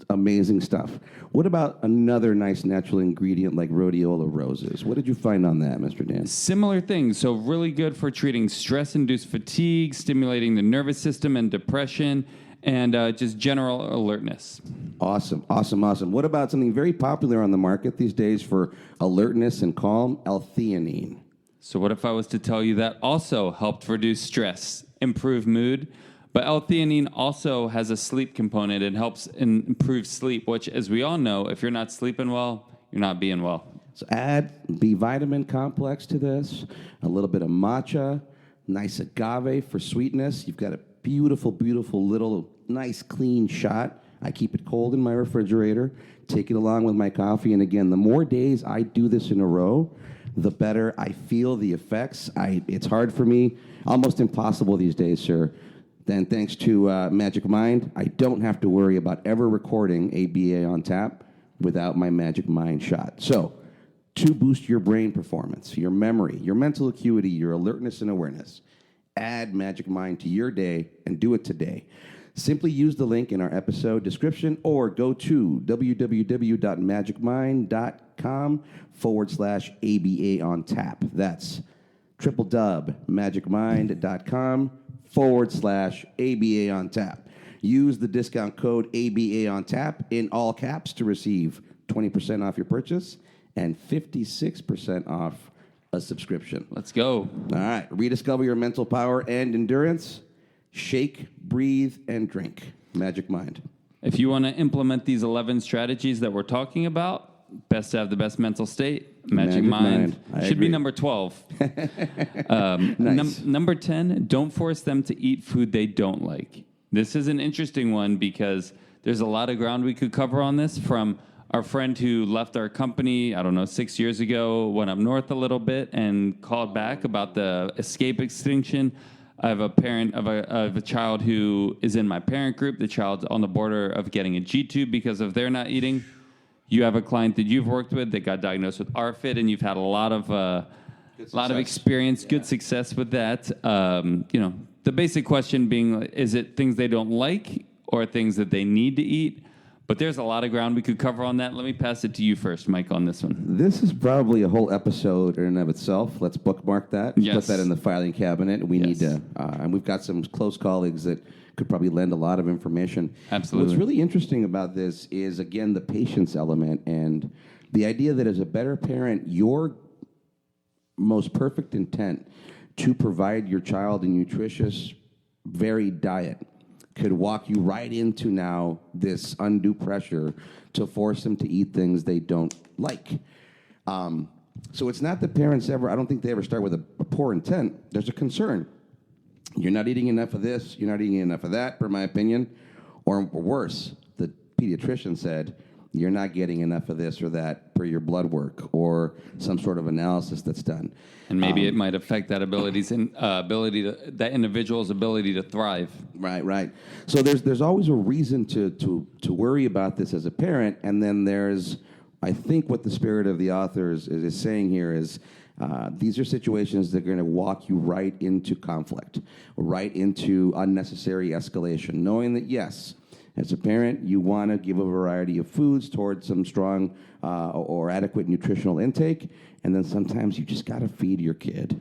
Amazing stuff. What about another nice natural ingredient like rhodiola roses? What did you find on that, Mr. Dan? Similar things. So really good for treating stress-induced fatigue, stimulating the nervous system and depression, and just general alertness. Awesome. What about something very popular on the market these days for alertness and calm? L-theanine. So what if I was to tell you that also helped reduce stress, improve mood? But L-theanine also has a sleep component. It helps improve sleep, which, as we all know, if you're not sleeping well, you're not being well. So add B vitamin complex to this, a little bit of matcha, nice agave for sweetness. You've got a beautiful little nice clean shot. I keep it cold in my refrigerator, take it along with my coffee. And again, the more days I do this in a row, the better I feel the effects. It's hard for me, almost impossible these days, sir. Then thanks to Magic Mind, I don't have to worry about ever recording ABA on tap without my Magic Mind shot. So, to boost your brain performance, your memory, your mental acuity, your alertness and awareness, add Magic Mind to your day and do it today. Simply use the link in our episode description or go to www.magicmind.com/ABA on tap. That's www.magicmind.com/ABA on tap. Use the discount code ABA on tap in all caps to receive 20% off your purchase and 56% off a subscription. Let's go. All right. Rediscover your mental power and endurance. Shake, breathe, and drink. Magic Mind. If you want to implement these 11 strategies that we're talking about, best to have the best mental state. Magic Mind. Should be number 12. Nice. Number 10, don't force them to eat food they don't like. This is an interesting one because there's a lot of ground we could cover on this, from our friend who left our company, 6 years ago, went up north a little bit and called back about the escape extinction. I have a parent of a child who is in my parent group. The child's on the border of getting a G-tube because of their not eating. You have a client that you've worked with that got diagnosed with RFID, and you've had a lot of experience, good success with that. The basic question being, is it things they don't like or things that they need to eat? But there's a lot of ground we could cover on that. Let me pass it to you first, Mike, on this one. This is probably a whole episode in and of itself. Let's bookmark that. Yes. Put that in the filing cabinet. We need to, and we've got some close colleagues that could probably lend a lot of information. Absolutely. What's really interesting about this is, again, the patience element and the idea that as a better parent, your most perfect intent to provide your child a nutritious, varied diet could walk you right into now this undue pressure to force them to eat things they don't like. So it's not that parents ever, I don't think they ever start with a poor intent. There's a concern. You're not eating enough of this, you're not eating enough of that, per my opinion. Or worse, the pediatrician said, you're not getting enough of this or that per your blood work or some sort of analysis that's done. And maybe it might affect that that individual's ability to thrive. Right. So there's always a reason to worry about this as a parent, and then there's, I think what the spirit of the author is saying here is these are situations that are going to walk you right into conflict, right into unnecessary escalation, knowing that, yes, as a parent, you want to give a variety of foods towards some strong or adequate nutritional intake, and then sometimes you just got to feed your kid.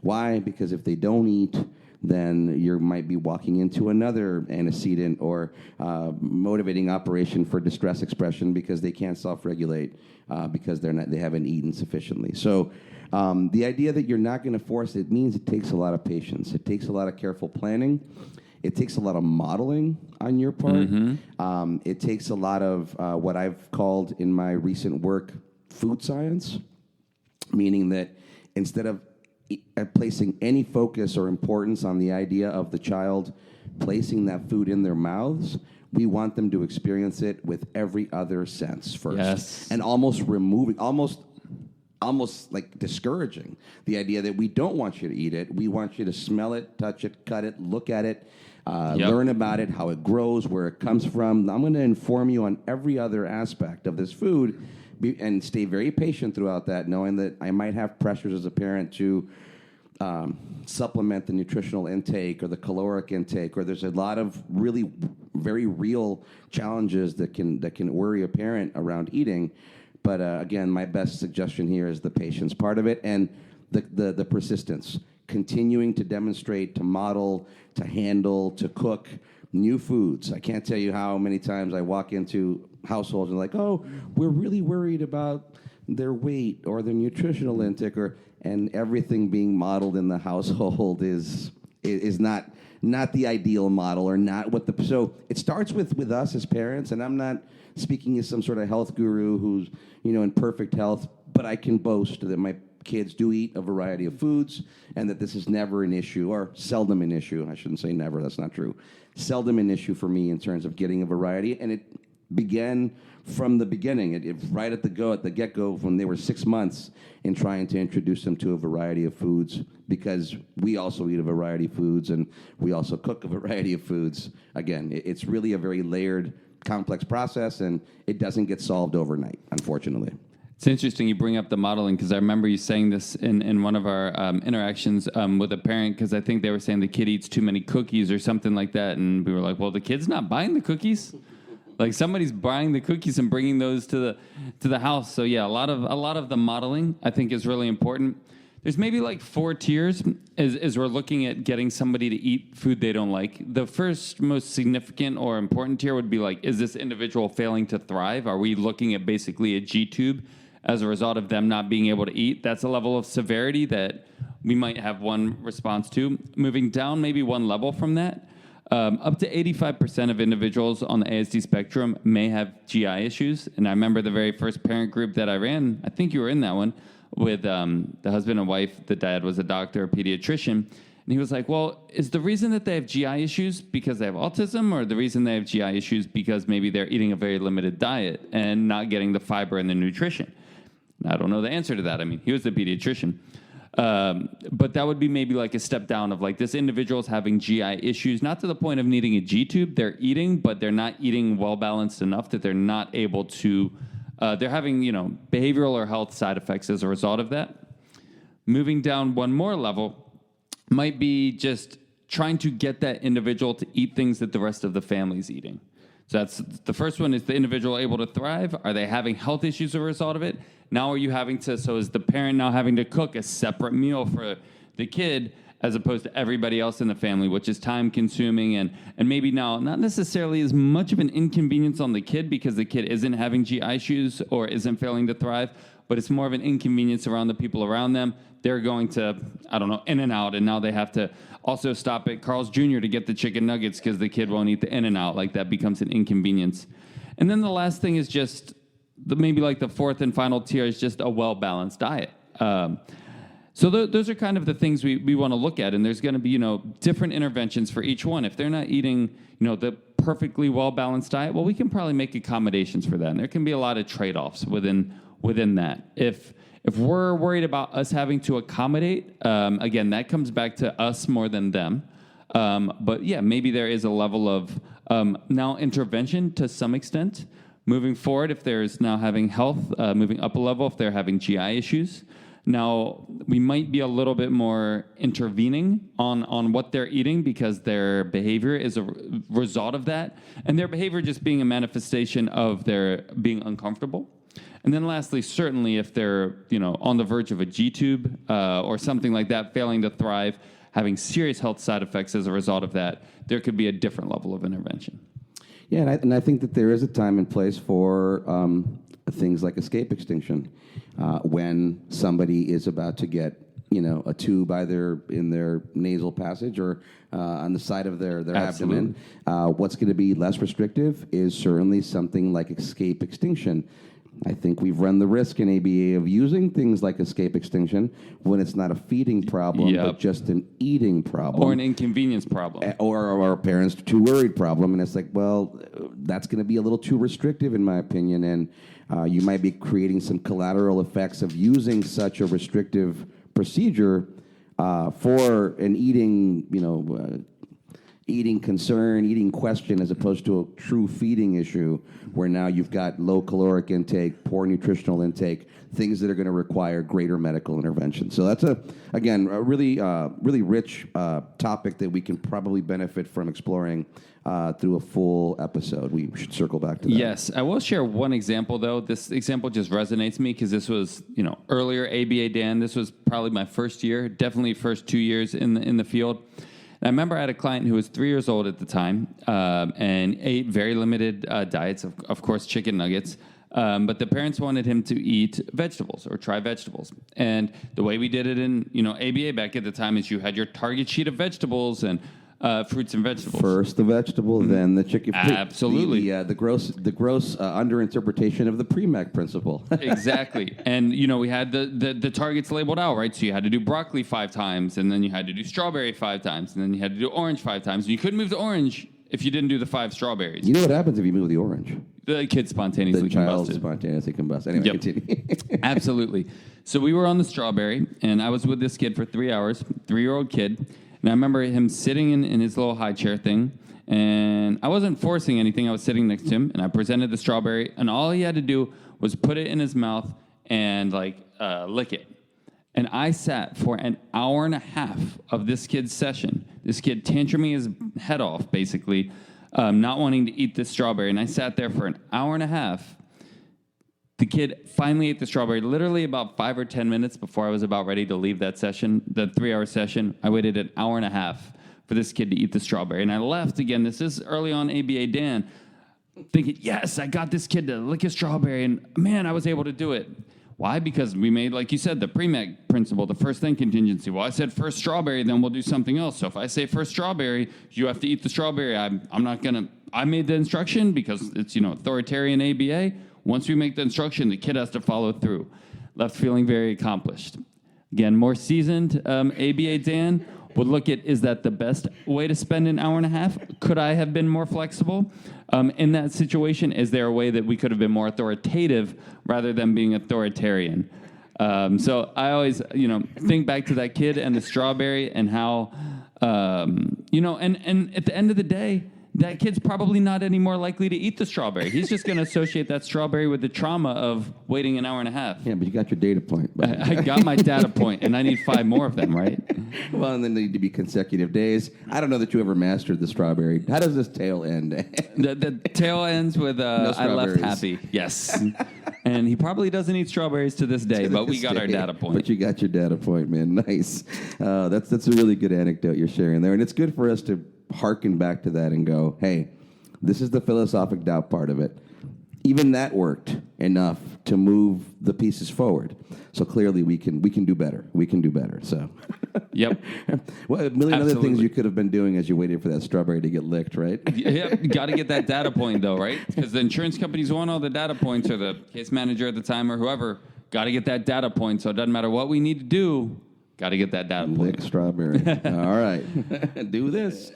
Why? Because if they don't eat, then you might be walking into another antecedent or motivating operation for distress expression because they can't self-regulate because they haven't eaten sufficiently. So the idea that you're not going to force it means it takes a lot of patience. It takes a lot of careful planning. It takes a lot of modeling on your part. Mm-hmm. It takes a lot of what I've called in my recent work food science, meaning that instead of placing any focus or importance on the idea of the child placing that food in their mouths, we want them to experience it with every other sense first. Yes. And almost removing, almost like discouraging the idea that we don't want you to eat it. We want you to smell it, touch it, cut it, look at it, learn about it, how it grows, where it comes from. I'm going to inform you on every other aspect of this food and stay very patient throughout that, knowing that I might have pressures as a parent to supplement the nutritional intake or the caloric intake, or there's a lot of really very real challenges that can worry a parent around eating. But again, my best suggestion here is the patience part of it and the persistence, continuing to demonstrate, to model, to handle, to cook new foods. I can't tell you how many times I walk into households and like, oh, we're really worried about their weight or their nutritional intake, and everything being modeled in the household is not the ideal model or not what the. So it starts with us as parents, and I'm not speaking as some sort of health guru who's in perfect health, but I can boast that my kids do eat a variety of foods and that this is never an issue, or seldom an issue. I shouldn't say never, that's not true. Seldom an issue for me in terms of getting a variety, and it began from the beginning, right at the get-go when they were 6 months, in trying to introduce them to a variety of foods, because we also eat a variety of foods and we also cook a variety of foods. Again, it's really a very layered, complex process, and it doesn't get solved overnight, unfortunately. It's interesting you bring up the modeling, because I remember you saying this in one of our interactions with a parent, because I think they were saying the kid eats too many cookies or something like that, and we were like, well, the kid's not buying the cookies. Like, somebody's buying the cookies and bringing those to the house. So yeah, a lot of the modeling I think is really important. There's maybe like 4 tiers as we're looking at getting somebody to eat food they don't like. The first most significant or important tier would be like, is this individual failing to thrive? Are we looking at basically a G-tube as a result of them not being able to eat? That's a level of severity that we might have one response to. Moving down maybe one level from that, up to 85% of individuals on the ASD spectrum may have GI issues. And I remember the very first parent group that I ran, I think you were in that one, with the husband and wife. The dad was a doctor, a pediatrician. And he was like, well, is the reason that they have GI issues because they have autism, or the reason they have GI issues because maybe they're eating a very limited diet and not getting the fiber and the nutrition? I don't know the answer to that. I mean, he was the pediatrician. But that would be maybe like a step down of like, this individual's having GI issues, not to the point of needing a G-tube. They're eating, but they're not eating well-balanced enough that they're not able to, they're having, behavioral or health side effects as a result of that. Moving down one more level might be just trying to get that individual to eat things that the rest of the family's eating. So that's the first one. Is the individual able to thrive? Are they having health issues as a result of it? Now are you having to, so is the parent now having to cook a separate meal for the kid as opposed to everybody else in the family, which is time consuming and maybe now not necessarily as much of an inconvenience on the kid because the kid isn't having GI issues or isn't failing to thrive, but it's more of an inconvenience around the people around them. They're going to, I don't know, In-N-Out, and now they have to also stop at Carl's Jr. to get the chicken nuggets because the kid won't eat the In-N-Out. Like, that becomes an inconvenience. And then the last thing is just, maybe like the fourth and final tier is just a well-balanced diet. So those are kind of the things we want to look at, and there's going to be, different interventions for each one. If they're not eating, the perfectly well-balanced diet, well, we can probably make accommodations for that, and there can be a lot of trade-offs within that. If we're worried about us having to accommodate, again, that comes back to us more than them. But yeah, maybe there is a level of now intervention to some extent. Moving forward, if there's now having health, moving up a level, if they're having GI issues. Now, we might be a little bit more intervening on what they're eating because their behavior is a result of that, and their behavior just being a manifestation of their being uncomfortable. And then lastly, certainly if they're, on the verge of a G-tube or something like that, failing to thrive, having serious health side effects as a result of that, there could be a different level of intervention. Yeah, and I think that there is a time and place for things like escape extinction. When somebody is about to get, a tube either in their nasal passage or on the side of their abdomen, what's going to be less restrictive is certainly something like escape extinction. I think we've run the risk in ABA of using things like escape extinction when it's not a feeding problem, but just an eating problem. Or an inconvenience problem. Or parents too worried problem. And it's like, well, that's going to be a little too restrictive in my opinion. And you might be creating some collateral effects of using such a restrictive procedure for an eating, eating concern, eating question, as opposed to a true feeding issue, where now you've got low caloric intake, poor nutritional intake, things that are going to require greater medical intervention. So that's a really rich topic that we can probably benefit from exploring through a full episode. We should circle back to that. Yes, I will share one example though. This example just resonates me because this was, earlier ABA Dan. This was probably my first year, definitely first 2 years in the field. I remember I had a client who was 3 years old at the time and ate very limited diets, of course, chicken nuggets. But the parents wanted him to eat vegetables or try vegetables. And the way we did it in, ABA back at the time is you had your target sheet of vegetables and fruits and vegetables. First the vegetable, then the chicken. Absolutely. The gross underinterpretation of the pre-MEC principle. Exactly. And, we had the targets labeled out, right? So you had to do broccoli 5 times, and then you had to do strawberry 5 times, and then you had to do orange 5 times. And you couldn't move the orange if you didn't do the 5 strawberries. You know what happens if you move the orange? The kid spontaneously combusted. The child spontaneously combusts. Anyway, continue. Absolutely. So we were on the strawberry, and I was with this kid for 3 hours, 3-year-old kid. And I remember him sitting in his little high chair thing, and I wasn't forcing anything. I was sitting next to him, and I presented the strawberry, and all he had to do was put it in his mouth and, lick it. And I sat for an hour and a half of this kid's session, this kid tantruming his head off, basically, not wanting to eat this strawberry. And I sat there for an hour and a half. The kid finally ate the strawberry literally about 5 or 10 minutes before I was about ready to leave that session, the 3-hour session. I waited an hour and a half for this kid to eat the strawberry. And I left, again, this is early on ABA Dan, thinking, yes, I got this kid to lick a strawberry. And, man, I was able to do it. Why? Because we made, like you said, the pre-MEC principle, the first thing contingency. Well, I said first strawberry, then we'll do something else. So if I say first strawberry, you have to eat the strawberry. I'm not going to, I made the instruction because it's, authoritarian ABA. Once we make the instruction, the kid has to follow through. Left feeling very accomplished. Again, more seasoned ABA Dan would look at, is that the best way to spend an hour and a half? Could I have been more flexible? In that situation, is there a way that we could have been more authoritative rather than being authoritarian? So I always, think back to that kid and the strawberry and how, and at the end of the day, that kid's probably not any more likely to eat the strawberry. He's just going to associate that strawberry with the trauma of waiting an hour and a half. Yeah, but you got your data point. I got my data point, and I need 5 more of them, right? Well, and then they need to be consecutive days. I don't know that you ever mastered the strawberry. How does this tail end? The tail ends with I left happy. Yes. And he probably doesn't eat strawberries to this day, but we got our data point. But you got your data point, man. Nice. That's a really good anecdote you're sharing there. And it's good for us to hearken back to that and go, hey, this is the philosophic doubt part of it. Even that worked enough to move the pieces forward. So clearly we can do better. We can do better. So, yep. Well, a million other things you could have been doing as you waited for that strawberry to get licked, right? Yep. Got to get that data point though, right? Because the insurance companies want all the data points, or the case manager at the time, or whoever. Got to get that data point. So it doesn't matter what we need to do. Got to get that data point. Lick strawberry. All right. Do this.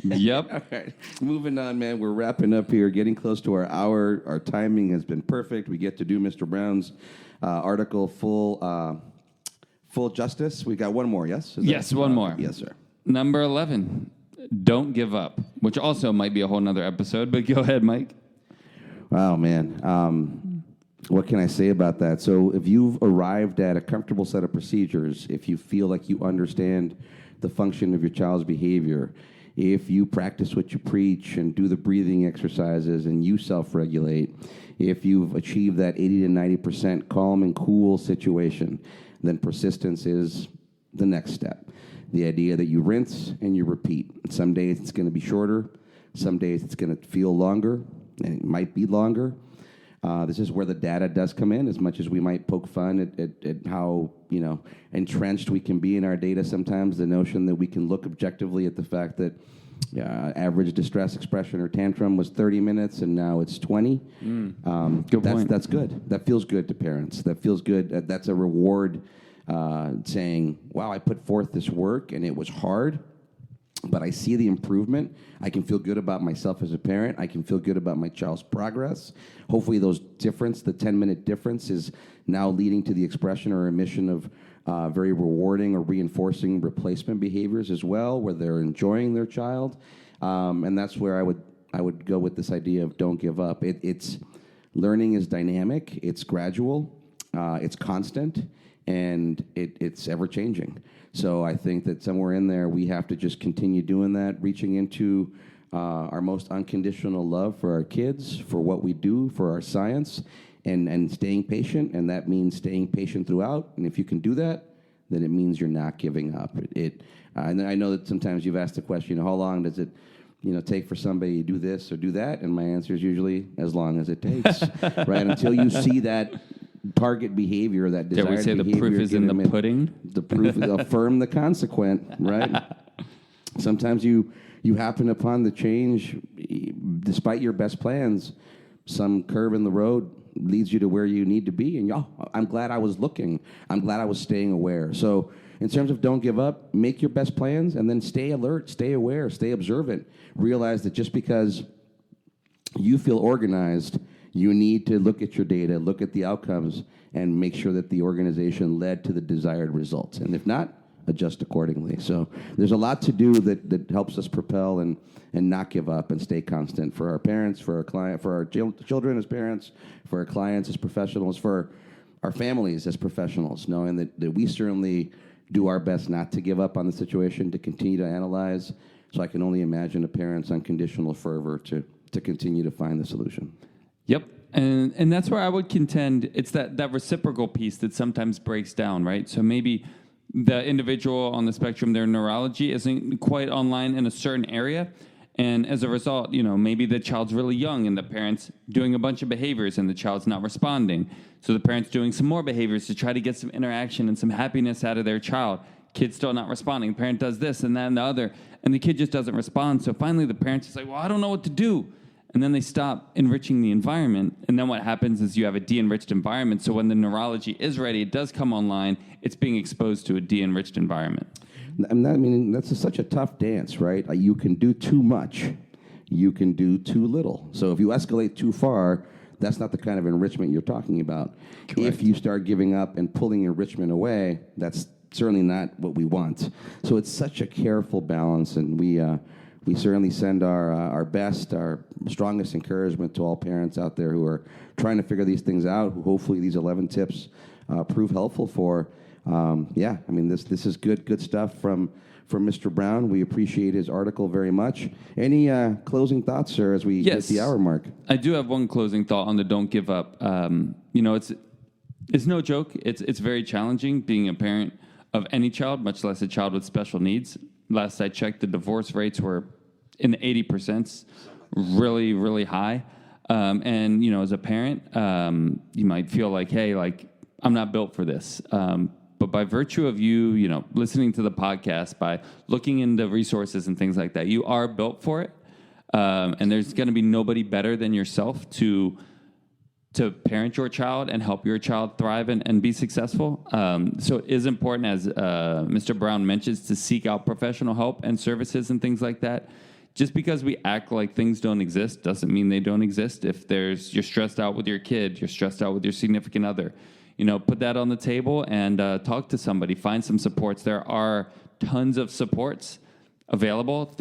Yep. All right. Moving on, man. We're wrapping up here, getting close to our hour. Our timing has been perfect. We get to do Mr. Brown's article full justice. We got one more, yes? Yes, one more. Yes, sir. Number 11, don't give up, which also might be a whole nother episode, but go ahead, Mike. Wow, man. What can I say about that? So if you've arrived at a comfortable set of procedures, if you feel like you understand the function of your child's behavior, if you practice what you preach and do the breathing exercises and you self-regulate, if you've achieved that 80 to 90% calm and cool situation, then persistence is the next step. The idea that you rinse and you repeat. Some days it's going to be shorter. Some days it's going to feel longer, and it might be longer. This is where the data does come in, as much as we might poke fun at how entrenched we can be in our data sometimes. The notion that we can look objectively at the fact that average distress expression or tantrum was 30 minutes and now it's 20. Good point. That's good. That feels good to parents. That feels good. That's a reward saying, wow, I put forth this work and it was hard, but I see the improvement. I can feel good about myself as a parent. I can feel good about my child's progress. Hopefully the 10-minute difference is now leading to the expression or emission of very rewarding or reinforcing replacement behaviors as well, where they're enjoying their child. And that's where I would go with this idea of don't give up. It's learning is dynamic. It's gradual. It's constant. And it's ever-changing. So I think that somewhere in there, we have to just continue doing that, reaching into our most unconditional love for our kids, for what we do, for our science, and staying patient. And that means staying patient throughout. And if you can do that, then it means you're not giving up. And I know that sometimes you've asked the question, how long does it take for somebody to do this or do that? And my answer is usually as long as it takes, right? Until you see that target behavior, that desired behavior. Dare we say the proof is in the pudding? The proof is affirm the consequent, right? Sometimes you happen upon the change, despite your best plans, some curve in the road leads you to where you need to be. And I'm glad I was looking. I'm glad I was staying aware. So in terms of don't give up, make your best plans and then stay alert, stay aware, stay observant. Realize that just because you feel organized, you need to look at your data, look at the outcomes, and make sure that the organization led to the desired results. And if not, adjust accordingly. So there's a lot to do that helps us propel and not give up and stay constant for our parents, for our client, for our children as parents, for our clients as professionals, for our families as professionals, knowing that we certainly do our best not to give up on the situation, to continue to analyze. So I can only imagine a parent's unconditional fervor to continue to find the solution. Yep. And that's where I would contend it's that reciprocal piece that sometimes breaks down, right? So maybe the individual on the spectrum, their neurology isn't quite online in a certain area. And as a result, maybe the child's really young and the parent's doing a bunch of behaviors and the child's not responding. So the parent's doing some more behaviors to try to get some interaction and some happiness out of their child. Kid's still not responding. The parent does this and that and the other, and the kid just doesn't respond. So finally the parent's just like, well, I don't know what to do. And then they stop enriching the environment. And then what happens is you have a de-enriched environment. So when the neurology is ready, it does come online. It's being exposed to a de-enriched environment. That's such a tough dance, right? You can do too much. You can do too little. So if you escalate too far, that's not the kind of enrichment you're talking about. Correct. If you start giving up and pulling enrichment away, that's certainly not what we want. So it's such a careful balance, and we we certainly send our best, our strongest encouragement to all parents out there who are trying to figure these things out, who hopefully these 11 tips prove helpful for. Yeah, I mean, this is good stuff from Mr. Brown. We appreciate his article very much. Any closing thoughts, sir, as we hit the hour mark? I do have one closing thought on the don't give up. It's no joke. It's very challenging being a parent of any child, much less a child with special needs. Last I checked, the divorce rates were in the 80%, really, really high. And, as a parent, you might feel like, hey, like, I'm not built for this. But by virtue of you, listening to the podcast, by looking into resources and things like that, you are built for it. And there's going to be nobody better than yourself to parent your child and help your child thrive and be successful. So it is important, as Mr. Brown mentions, to seek out professional help and services and things like that. Just because we act like things don't exist doesn't mean they don't exist. If you're stressed out with your kid, you're stressed out with your significant other, put that on the table and talk to somebody. Find some supports. There are tons of supports available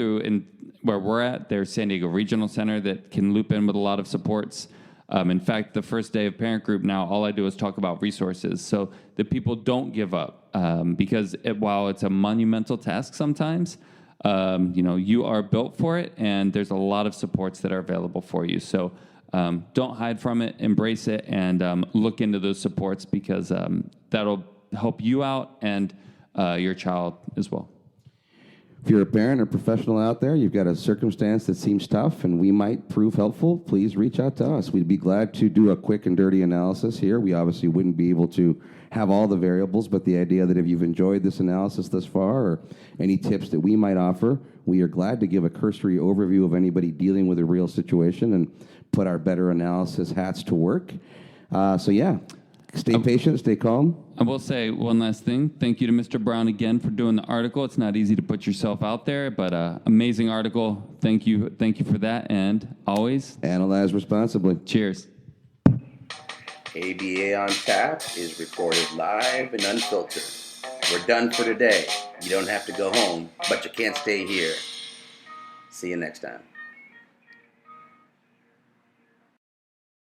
where we're at. There's San Diego Regional Center that can loop in with a lot of supports. In fact, the first day of parent group now, all I do is talk about resources so that people don't give up. Because while it's a monumental task sometimes, you are built for it, and there's a lot of supports that are available for you. So don't hide from it, embrace it, and look into those supports, because that'll help you out and your child as well. If you're a parent or professional out there, you've got a circumstance that seems tough and we might prove helpful, please reach out to us. We'd be glad to do a quick and dirty analysis here. We obviously wouldn't be able to have all the variables, but the idea that if you've enjoyed this analysis thus far or any tips that we might offer, we are glad to give a cursory overview of anybody dealing with a real situation and put our better analysis hats to work. Stay patient, stay calm. I will say one last thing. Thank you to Mr. Brown again for doing the article. It's not easy to put yourself out there, but amazing article. Thank you for that, and always analyze responsibly. Cheers. ABA on Tap is recorded live and unfiltered. We're done for today. You don't have to go home, but you can't stay here. See you next time.